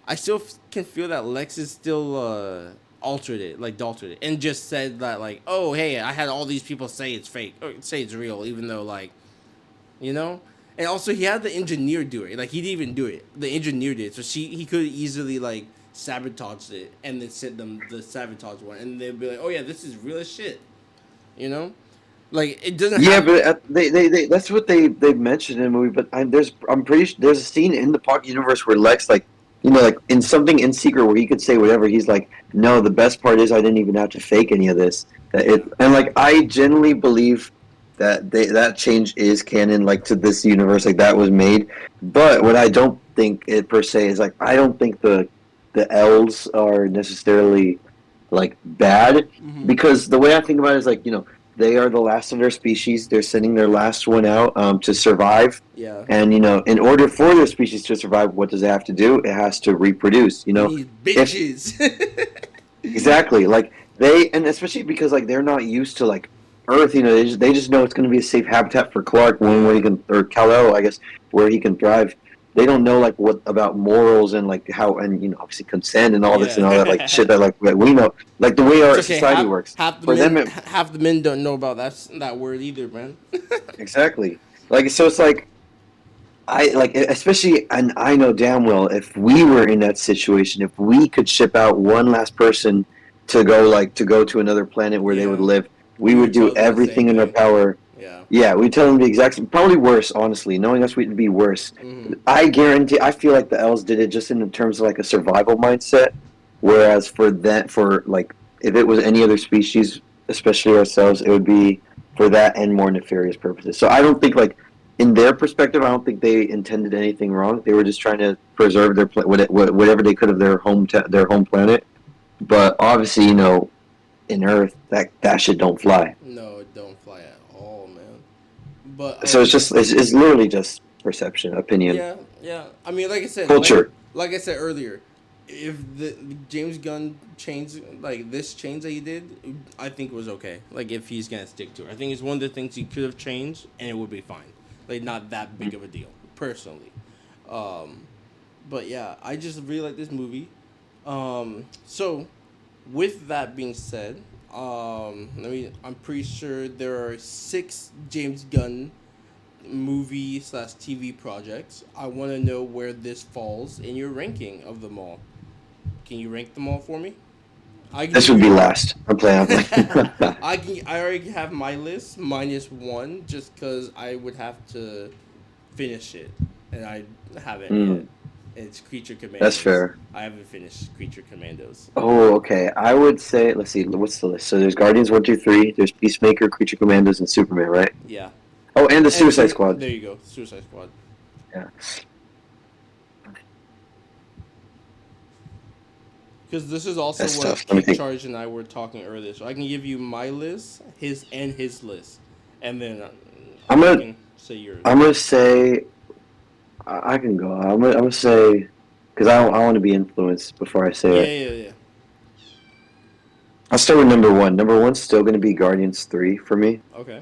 I still can feel that Lex is still altered it and just said that like, oh hey, I had all these people say it's fake or say it's real, even though like and also he had the engineer do it. Like he didn't even do it. The engineer did. So he could easily like sabotage it and then send them the sabotage one, and they'd be like, "Oh yeah, this is real as shit." Like it doesn't. Yeah, but they that's what they've mentioned in the movie. But I'm pretty sure there's a scene in the Pocket universe where Lex like like in something in Secret where he could say whatever. He's like, no, the best part is I didn't even have to fake any of this. And like I genuinely believe that change is canon, like to this universe, like that was made. But what I don't think it per se is like I don't think the elves are necessarily like bad, because the way I think about it is like they are the last of their species. They're sending their last one out to survive. Yeah. And in order for their species to survive, what does it have to do? It has to reproduce. These bitches. Exactly. Like and especially because like they're not used to like Earth, they just know it's going to be a safe habitat for Clark, one where he can, or Kal-El, I guess, where he can thrive. They don't know like what about morals and like how, and obviously consent and all this and all that like shit that like we know, like the way our society works. Half the men don't know about that word either, man. Exactly. Like so, it's like especially, and I know damn well if we were in that situation, if we could ship out one last person to go to another planet where they would live. We would do everything in our power. Yeah, we'd tell them the exact same. Probably worse, honestly. Knowing us, we'd be worse. I guarantee. I feel like the elves did it just in terms of like a survival mindset. Whereas for like, if it was any other species, especially ourselves, it would be for that and more nefarious purposes. So I don't think like, in their perspective, I don't think they intended anything wrong. They were just trying to preserve their whatever they could of their home planet. But obviously, in Earth, that shit don't fly. No, it don't fly at all, man. But so it's literally just perception, opinion. Yeah. I mean, like I said, culture. Like I said earlier, if the James Gunn change like this change that he did, I think was okay. Like if he's gonna stick to it, I think it's one of the things he could have changed and it would be fine. Like not that big of a deal, personally. Um, but yeah, I just really like this movie. So with that being said, I'm pretty sure there are 6 James Gunn movie slash TV projects. I want to know where this falls in your ranking of them all. Can you rank them all for me? I can This give would be you. last. I'm playing. I can. I already have my list -1, just because I would have to finish it, and I haven't yet. Mm, It's Creature that's Commandos. fair. I haven't finished Creature Commandos. Oh, okay. I would say, let's see, what's the list? So there's Guardians 1, 2, 3. There's Peacemaker, Creature Commandos, and Superman, right? Yeah, Oh, and the and Suicide Squad. there you go, Suicide Squad. Yeah, Because this is also that's what tough. Let me Kick think. Charge and I were talking earlier, so I can give you my list, his list, and then I'm you gonna, can say yours. I'm gonna say, I can go. I'm gonna say, because I want to be influenced before I say Yeah, it. yeah, yeah. I'll start with number one. Number one's still gonna be Guardians 3 for me. Okay.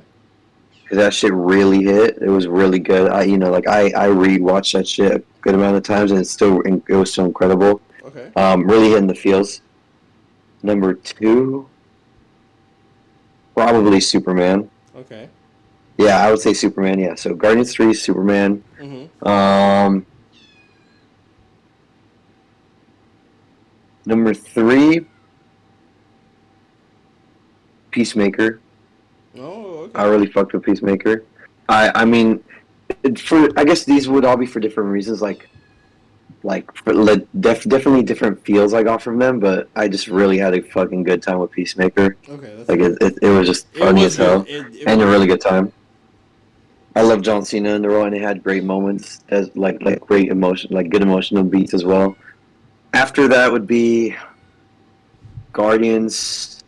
Because that shit really hit. It was really good. I rewatched that shit a good amount of times, and it was still incredible. Okay. Really hitting the feels. Number two, probably Superman. Okay. Yeah, I would say Superman. Yeah, so Guardians 3, Superman. Mhm. Um, Number three, Peacemaker. Oh, okay. I really fucked with Peacemaker. I mean, I guess these would all be for different reasons. Definitely different feels I got from them, but I just really had a fucking good time with Peacemaker. Okay, that's Like good. it was just It funny was as hell good. It and a was really good. good time. I love John Cena in the role, and it had great moments as like great emotion, like good emotional beats as well. After that would be Guardians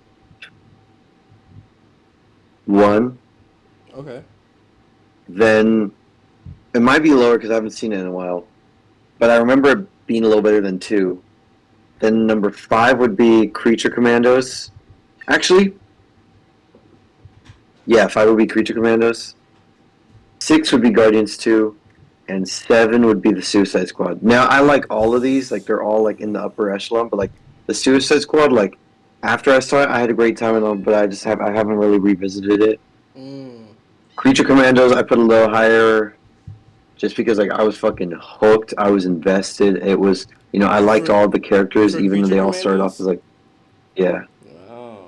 1. Okay. Then it might be lower because I haven't seen it in a while, but I remember it being a little better than 2. Then number 5 would be Creature Commandos. Actually, yeah, 5 would be Creature Commandos. 6 would be Guardians 2, and 7 would be the Suicide Squad. Now I like all of these, like they're all like in the upper echelon, but like the Suicide Squad, like after I saw it, I had a great time in them, but I haven't really revisited it. Mm. Creature Commandos, I put a little higher, just because like I was fucking hooked. I was invested. It was, I liked For all the characters, for even though Creature they all started off Commandos. as like, yeah. Oh.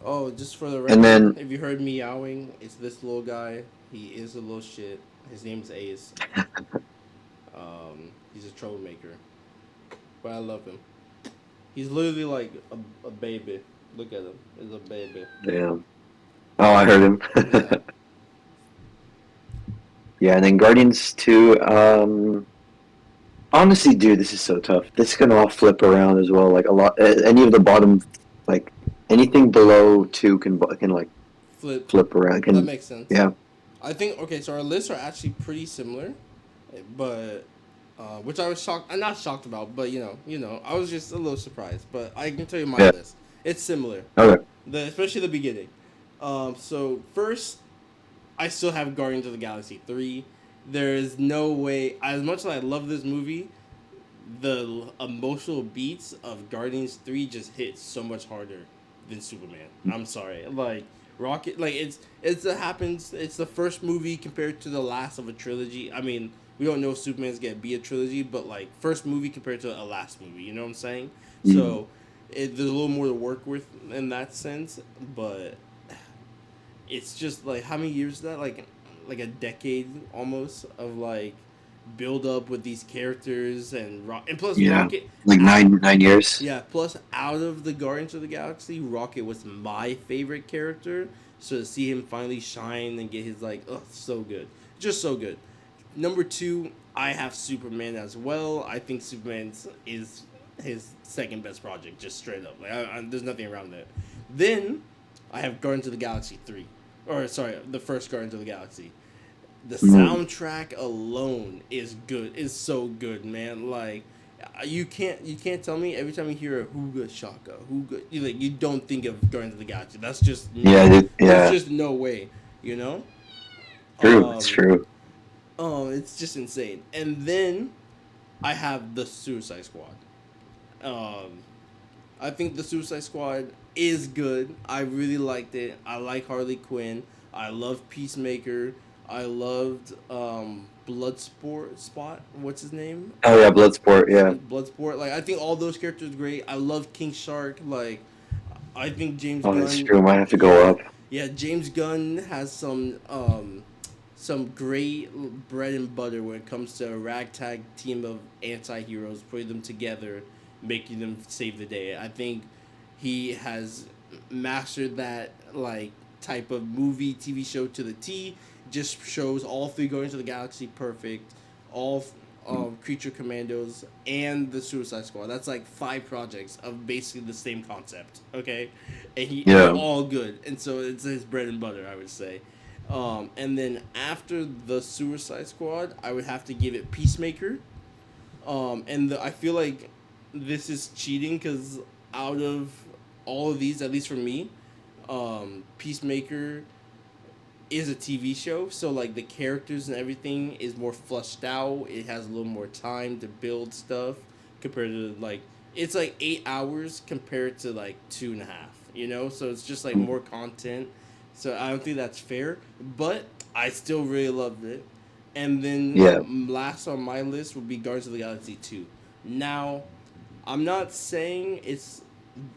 Oh, just for the And record, then if you heard meowing, it's this little guy. He is a little shit. His name's Ace. He's a troublemaker, but I love him. He's literally like a baby. Look at him. He's a baby. damn. Oh, I heard him. Yeah. Yeah, and then Guardians 2. Honestly, dude, this is so tough. This can all flip around as well. Like a lot, any of the bottom, like anything below 2 can like Flip. flip around. That Can makes sense. Yeah, I think okay. So our lists are actually pretty similar, but which I was shocked. I'm not shocked about, but I was just a little surprised. But I can tell you my yeah. list. It's similar. Okay. Especially the beginning. So first, I still have Guardians of the Galaxy 3. There is no way, as much as I love this movie, the emotional beats of Guardians 3 just hit so much harder than Superman. I'm sorry. Like Rocket, like it happens. It's the first movie compared to the last of a trilogy. I mean, we don't know if Superman's gonna be a trilogy, but like first movie compared to a last movie. You know what I'm saying? Mm. So there's a little more to work with in that sense, but it's just like how many years is that? Like a decade almost of like build up with these characters and plus Yeah, Rocket. like 9 years. Yeah, plus out of the Guardians of the Galaxy, Rocket was my favorite character. So to see him finally shine and get his so good, just so good. Number 2, I have Superman as well. I think Superman's is his second best project, just straight up. Like there's nothing around that. Then I have Guardians of the Galaxy 3, or sorry, the first Guardians of the Galaxy. The Mm. soundtrack alone is good. Is so good, man. Like You can't tell me every time you hear a Hooga Shaka, Hooga, you don't think of Guardians of the Galaxy. That's just Yeah, dude, there's yeah. just no way, you know. True. It's Um, true. it's just insane. And then I have the Suicide Squad. Um, I think the Suicide Squad is good. I really liked it. I like Harley Quinn. I love Peacemaker. I loved Bloodsport Spot. What's his name? Oh yeah, Bloodsport. Yeah. Bloodsport. Like I think all those characters are great. I love King Shark. Like I think James Oh, that's Gunn. true. Might have to go Yeah, up. yeah. James Gunn has some great bread and butter when it comes to a ragtag team of anti-heroes, putting them together, making them save the day. I think he has mastered that like type of movie TV show to the T. Just shows all three Guardians of the Galaxy perfect, all Creature Commandos and the Suicide Squad. That's like 5 projects of basically the same concept. Okay, and they're Yeah. all good, and so it's his bread and butter, I would say. And then after the Suicide Squad, I would have to give it Peacemaker. I feel like this is cheating because out of all of these, at least for me, Peacemaker is a TV show, so like the characters and everything is more fleshed out. It has a little more time to build stuff compared to like it's like 8 hours compared to like 2.5. You know, so it's just like more content. So I don't think that's fair, but I still really loved it. And Yeah. then last on my list would be Guardians of the Galaxy 2. Now, I'm not saying it's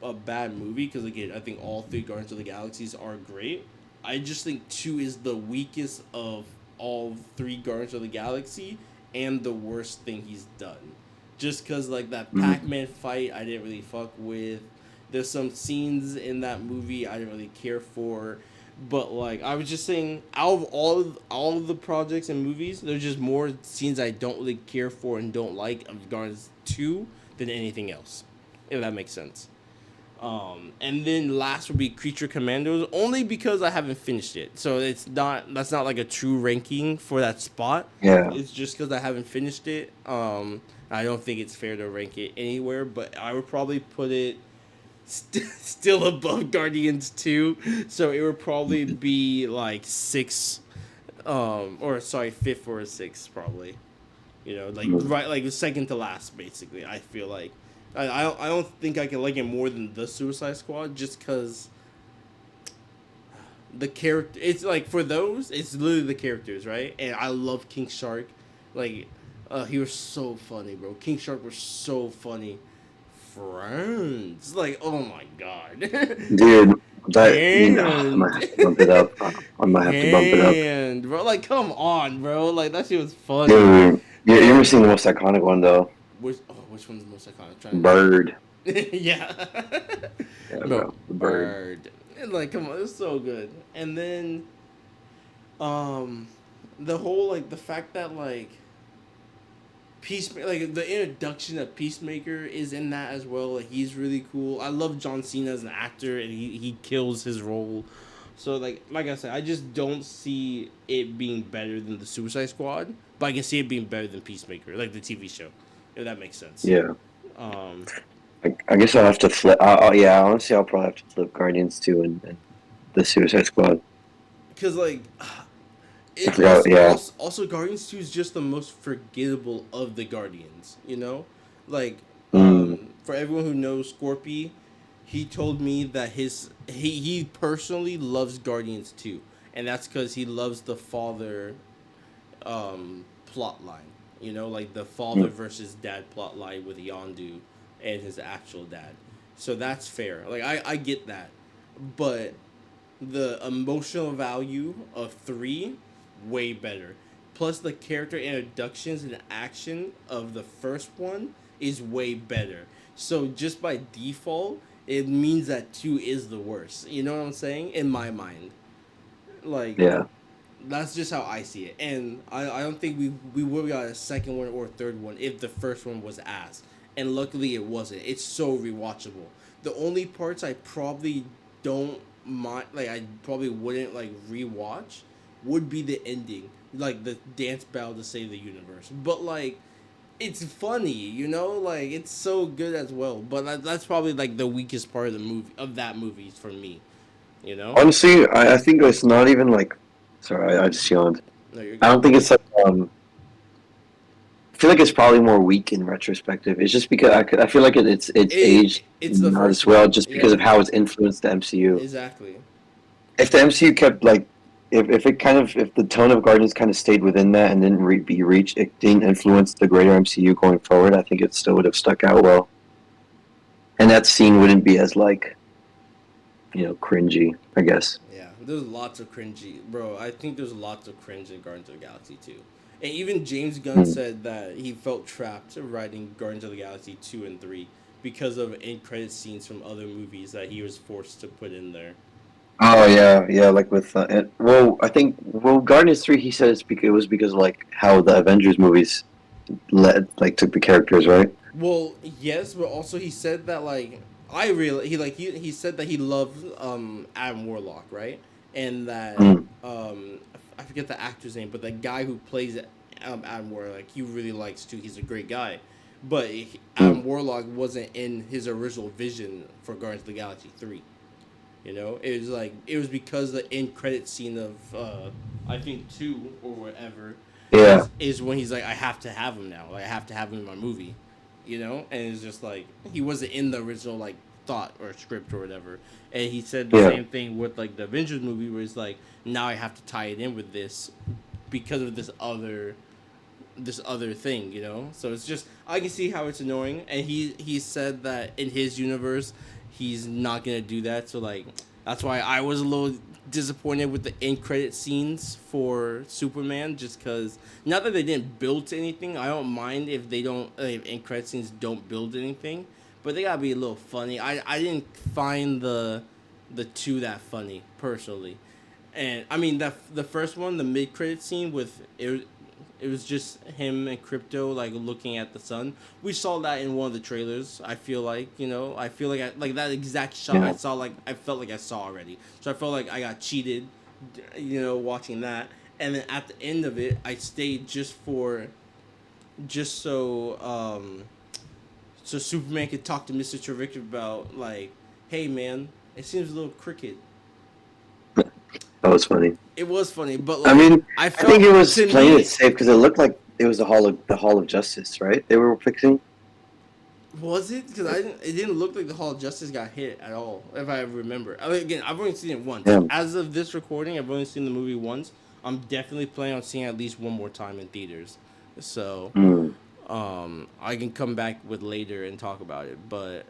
a bad movie because again, I think all 3 Guardians of the Galaxies are great. I just think 2 is the weakest of all 3 Guardians of the Galaxy and the worst thing he's done. Just because like that Mhm. Pac-Man fight, I didn't really fuck with. There's some scenes in that movie I didn't really care for. But like I was just saying, out of all of the projects and movies, there's just more scenes I don't really care for and don't like of Guardians 2 than anything else. If that makes sense. And then last would be Creature Commandos, only because I haven't finished it. So that's not like a true ranking for that spot. Yeah. It's just because I haven't finished it. I don't think it's fair to rank it anywhere, but I would probably put it still above Guardians 2. So it would probably be like 6, or sorry, 5th or 6th probably. You know, like Mhm. right, like second to last, basically. I feel like I don't think I can like it more than the Suicide Squad, just because the character. It's like for those, it's literally the characters, right? And I love King Shark, like, he was so funny, bro. King Shark was so funny. Friends, like, oh my god, Dude, I might and have to bump it up. I might have to bump it up. and bro, like, come on, bro, like that shit was funny, Dude, you ever and seen the most iconic one though? which one's the most iconic? I'm trying Bird. to yeah. Yeah, Bro, bro. The bird. bird. And like, come on, it's so good. And then, um, the whole like the fact that like like the introduction of Peacemaker is in that as well. Like he's really cool. I love John Cena as an actor, and he kills his role. So like I said, I just don't see it being better than the Suicide Squad, but I can see it being better than Peacemaker, like the TV show, if that makes sense. Yeah. Um, I guess I'll have to flip. Yeah, honestly, I'll probably have to flip Guardians 2 and the Suicide Squad. Cause like I it forgot. Yeah. also Guardians 2 is just the most forgettable of the Guardians, you know? Like Mm. for everyone who knows Scorpy, he told me that he personally loves Guardians 2, and that's cuz he loves the father plot line, you know, like the father Mm. versus dad plot line with Yondu and his actual dad. So that's fair. Like I get that. But the emotional value of 3 way better. Plus the character introductions and action of the first one is way better. So just by default, it means that 2 is the worst. You know what I'm saying? In my mind. Like Yeah. that's just how I see it. And I don't think we would have got a second one or a third one if the first one was ass. And luckily it wasn't. It's so rewatchable. The only parts I probably don't mind, like I probably wouldn't like rewatch, would be the ending, like the dance battle to save the universe. But like it's funny, you know, like it's so good as well. But that's probably like the weakest part of the movie of that movie for me, you know. Honestly, I think it's not even like. Sorry, I just yawned. No, you're I good. don't think it's like. I feel like it's probably more weak in retrospective. It's just because I feel like it's aged It's the not first as well, one, just because of yeah, how it's influenced the MCU. exactly. If the MCU kept like, if it kind of if the tone of Guardians kind of stayed within that and didn't be reached, it didn't influence the greater MCU going forward. I think it still would have stuck out well, and that scene wouldn't be as like cringy. I guess. Yeah, there's lots of cringy, bro. I think there's lots of cringe in Guardians of the Galaxy too. And even James Gunn Hmm. said that he felt trapped writing Guardians of the Galaxy 2 and 3 because of end credit scenes from other movies that he was forced to put in there. Oh yeah, yeah. Like with I think Guardians 3, he said it was because like how the Avengers movies took the characters, right? Well, yes, but also he said that like I really he said that he loved Adam Warlock, right? And that Mm. I forget the actor's name, but the guy who plays Adam Warlock, he really likes too. He's a great guy. But Mm. Adam Warlock wasn't in his original vision for Guardians of the Galaxy 3. You know, it was because the end credit scene of I think 2 or whatever Yeah, is when he's like, I have to have him now. Like I have to have him in my movie. You know, and it's just like he wasn't in the original like thought or script or whatever. And he said the yeah, same thing with like the Avengers movie, where it's like now I have to tie it in with this because of this other thing, you know. So it's just I can see how it's annoying, and he said that in his universe he's not gonna do that. So like that's why I was a little disappointed with the end credit scenes for Superman, just because not that they didn't build to anything. I don't mind if they don't if end credit scenes don't build anything, but they gotta be a little funny. I didn't find the two that funny personally. And I mean that the first one, the mid credit scene with it was just him and Crypto like looking at the sun. We saw that in one of the trailers. I feel like I feel like like that exact shot I yeah. saw like I felt like I saw already. So I felt like I got cheated, watching that. And then at the end of it, I stayed just so Superman could talk to Mr. Terrific about like, hey man, it seems a little crooked. That was funny. It was funny, but I like mean, I I think felt it was to playing it me. safe because it looked like it was the Hall of Justice, right? They were fixing. Was it? Because it didn't look like the Hall of Justice got hit at all, if I remember. I mean, again, I've only seen it once. Yeah. As of this recording, I've only seen the movie once. I'm definitely planning on seeing it at least one more time in theaters. So, Mm. I can come back with later and talk about it. But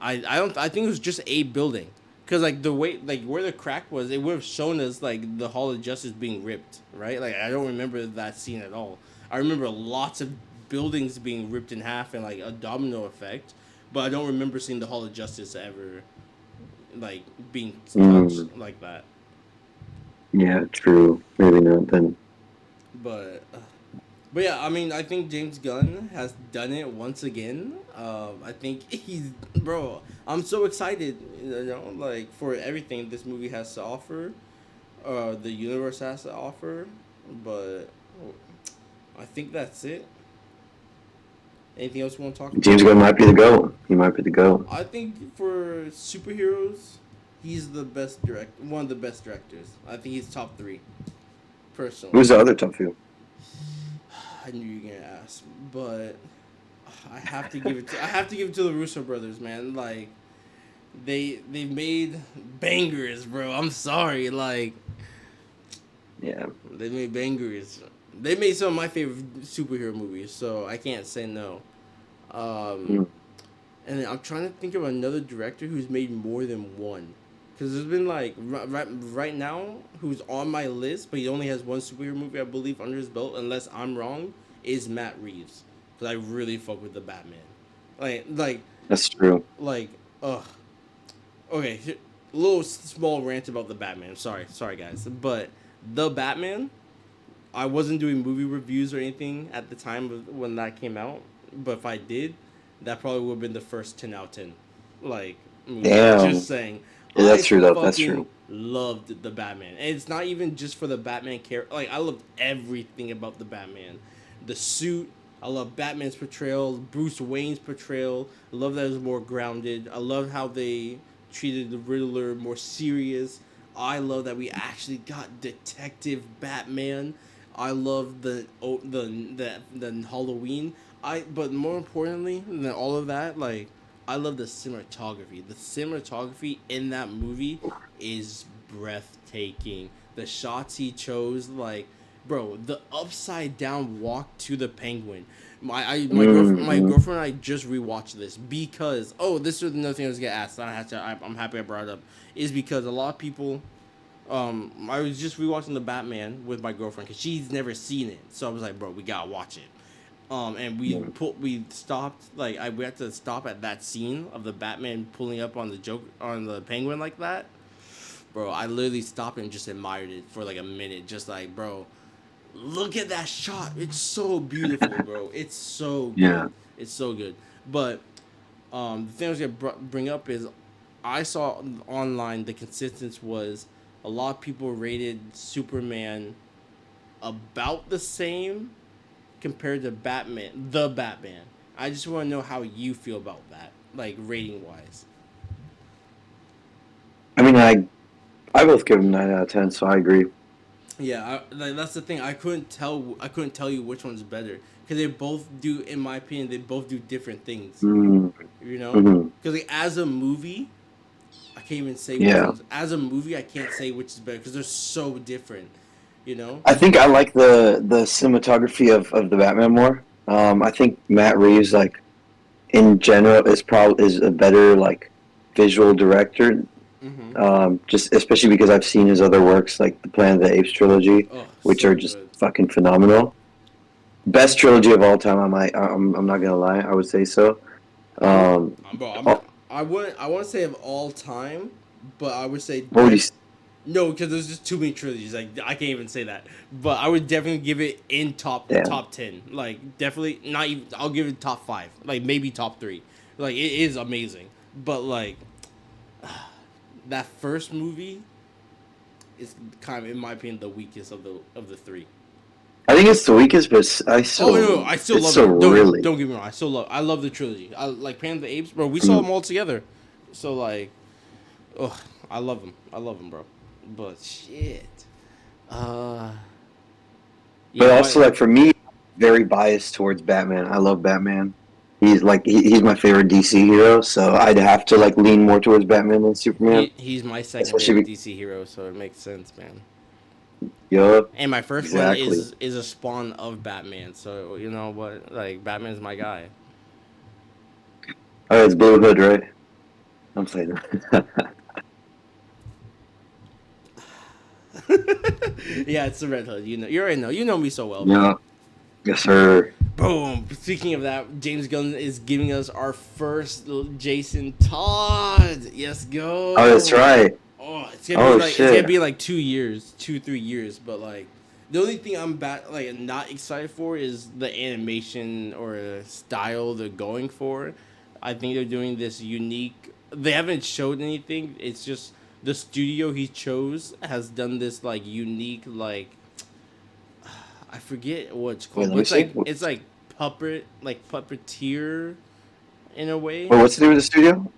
I don't. I think it was just a building. Because like the way like where the crack was, it would have shown us like the Hall of Justice being ripped, right? Like I don't remember that scene at all. I remember lots of buildings being ripped in half and like a domino effect, but I don't remember seeing the Hall of Justice ever like being touched Mm. like that. Yeah, true. Maybe not then. But but yeah, I mean, I think James Gunn has done it once again. I think he's bro. I'm so excited, like for everything this movie has to offer, the universe has to offer. But I think that's it. Anything else you want to talk about? James Gunn might be the GOAT. He might be the GOAT. I think for superheroes, he's the best one of the best directors. I think he's top 3, personally. Who's the other top few? I knew you were gonna ask, but I have to give it to the Russo brothers, man. Like they made bangers, bro. I'm sorry, like Yeah. they made bangers. They made some of my favorite superhero movies, so I can't say no. Um, Mm. and then I'm trying to think of another director who's made more than one. Because there's been like right now who's on my list, but he only has one superhero movie I believe under his belt, unless I'm wrong, is Matt Reeves. Because I really fuck with the Batman. Like That's true. like ugh. Okay, little small rant about the Batman. Sorry guys, but the Batman. I wasn't doing movie reviews or anything at the time of when that came out, but if I did, that probably would have been the first 10 out of 10. Like, movie. Damn. Just saying. Yeah, that's true though. That's fucking true. loved the Batman. And it's not even just for the Batman character. Like, I loved everything about the Batman. The suit, I love Batman's portrayal, Bruce Wayne's portrayal. I love that it was more grounded. I love how they treated the Riddler more serious. I love that we actually got Detective Batman. I love the Halloween. But more importantly than all of that, like I love the cinematography. The cinematography in that movie is breathtaking. The shots he chose, like, bro, the upside down walk to the Penguin. My Mm-hmm. girlfriend and I just rewatched this because this was another thing I was gonna ask. I'm happy I brought it up. Is because a lot of people. I was just rewatching the Batman with my girlfriend because she's never seen it, so I was like, bro, we gotta watch it. And we stopped we had to stop at that scene of the Batman pulling up on the Penguin like that, bro. I literally stopped and just admired it for like a minute, just like, bro, look at that shot. It's so beautiful, bro. It's so Yeah. good. It's so good. But the thing I was gonna bring up is I saw online the consensus was a lot of people rated Superman about the same compared to Batman. I just want to know how you feel about that, like rating wise. I mean, I both give him 9 out of 10, so I agree. Yeah, that's the thing. I couldn't tell. I couldn't tell you which one's better because they both do, in my opinion, they both do different things. You know, Mm-hmm. because like, as a movie, I can't even say which Yeah. one's. As a movie, I can't say which is better because they're so different. You know. I think I like the cinematography of the Batman more. I think Matt Reeves, like in general, is a better like visual director. Mm-hmm. Just especially because I've seen his other works, like the Planet of the Apes trilogy, Oh, which are so just good. fucking phenomenal. Best trilogy of all time. I'm not gonna lie. I would say so. I would, Um, bro. oh, I wouldn't. I want to say of all time, but I would say what would you? no, because there's just too many trilogies. Like I can't even say that. But I would definitely give it in Damn. top 10. Like definitely not even. I'll give it top 5. Like maybe top 3. Like it is amazing. But like that first movie is kind of, in my opinion, the weakest of the three. I think it's the weakest, but Oh no, I still it's love so it. really. Don't get me wrong. I love the trilogy. I like Planet of the Apes, bro. We saw Mm. them all together. So like, oh, I love them. I love them, bro. But shit. Uh, But yeah, also, my like for me, very biased towards Batman. I love Batman. He's my favorite DC hero, so I'd have to like lean more towards Batman than Superman. he's my second favorite Especially, DC hero, so it makes sense, man. yup, And my first one exactly. is a spawn of Batman, so you know what? Like Batman's my guy. Oh, it's Blue Hood, right? I'm saying that. Yeah, it's the Red Hood. You know, you already know. You know me so well, man. Yeah, yes, sir. Boom. Speaking of that, James Gunn is giving us our first Jason Todd. Yes, Oh, that's go. right. Oh, Oh it's gonna shit. be like 2 years, 2 3 years. But like, the only thing I'm not excited for is the animation or style they're going for. I think they're doing this unique. They haven't showed anything. It's just the studio he chose has done this like unique like I forget what it's Wait, called, let but me see. it's like puppeteer in a way. Wait, what's to do with the studio?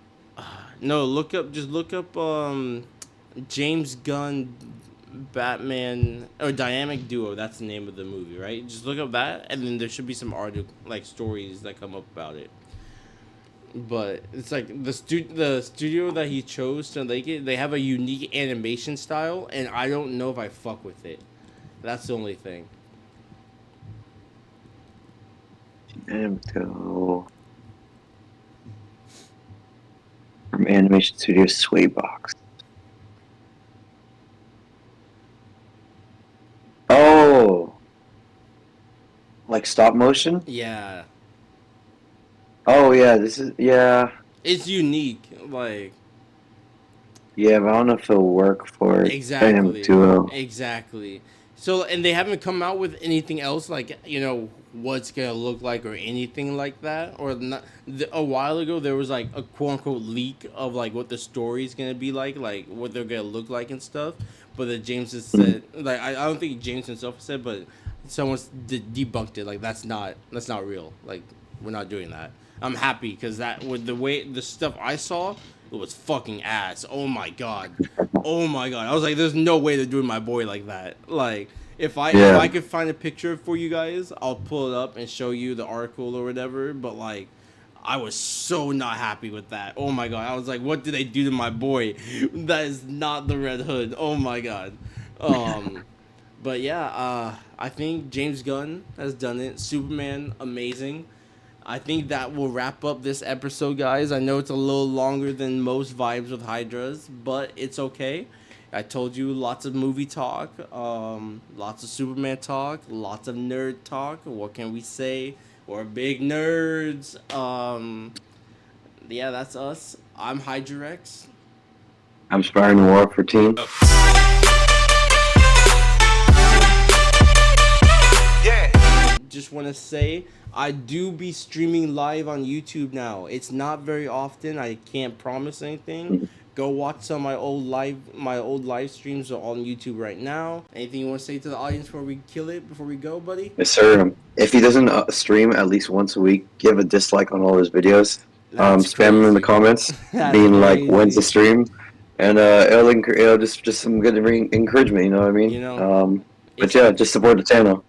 No, look up James Gunn Batman or Dynamic Duo. That's the name of the movie, right? Just look up that, and then there should be some article like stories that come up about it. But it's like the studio that he chose to make it. They have a unique animation style, and I don't know if I fuck with it. That's the only thing. Damn, go from Animation Studio Swaybox. Oh, like stop motion? Yeah, Oh yeah, this is yeah. it's unique. Like Yeah, but I don't know if it'll work for Dynamic exactly, Duo. exactly. So and they haven't come out with anything else like what's gonna look like or anything like that or not. A while ago there was like a quote unquote leak of like what the story's gonna be like what they're gonna look like and stuff. But the James has Mm. said like I don't think James himself said, but someone's debunked it. Like that's not real. Like we're not doing that. I'm happy because that with the way the stuff I saw, it was fucking ass. Oh my god, oh my god. I was like, there's no way they're doing my boy like that. Like if I could find a picture for you guys, I'll pull it up and show you the article or whatever. But like, I was so not happy with that. Oh my god, I was like, what did they do to my boy? That is not the Red Hood. Oh my god. But yeah, I think James Gunn has done it. Superman, amazing. I think that will wrap up this episode, guys. I know it's a little longer than most vibes with Hydras, but it's okay. I told you lots of movie talk, lots of Superman talk, lots of nerd talk. What can we say? We're big nerds. Yeah, that's us. I'm Hydrax. I'm Sparring War for Team. Just want to say I do be streaming live on YouTube now. It's not very often. I can't promise anything. Go watch some of my old live streams are on YouTube right now. Anything you want to say to the audience before we kill it? Before we go, buddy? Yes, sir. If he doesn't stream at least once a week, give a dislike on all his videos. Spam him in the comments, being like, "When's the stream?" And it'll just some good encouragement. You know what I mean? You know, but yeah, just support the channel.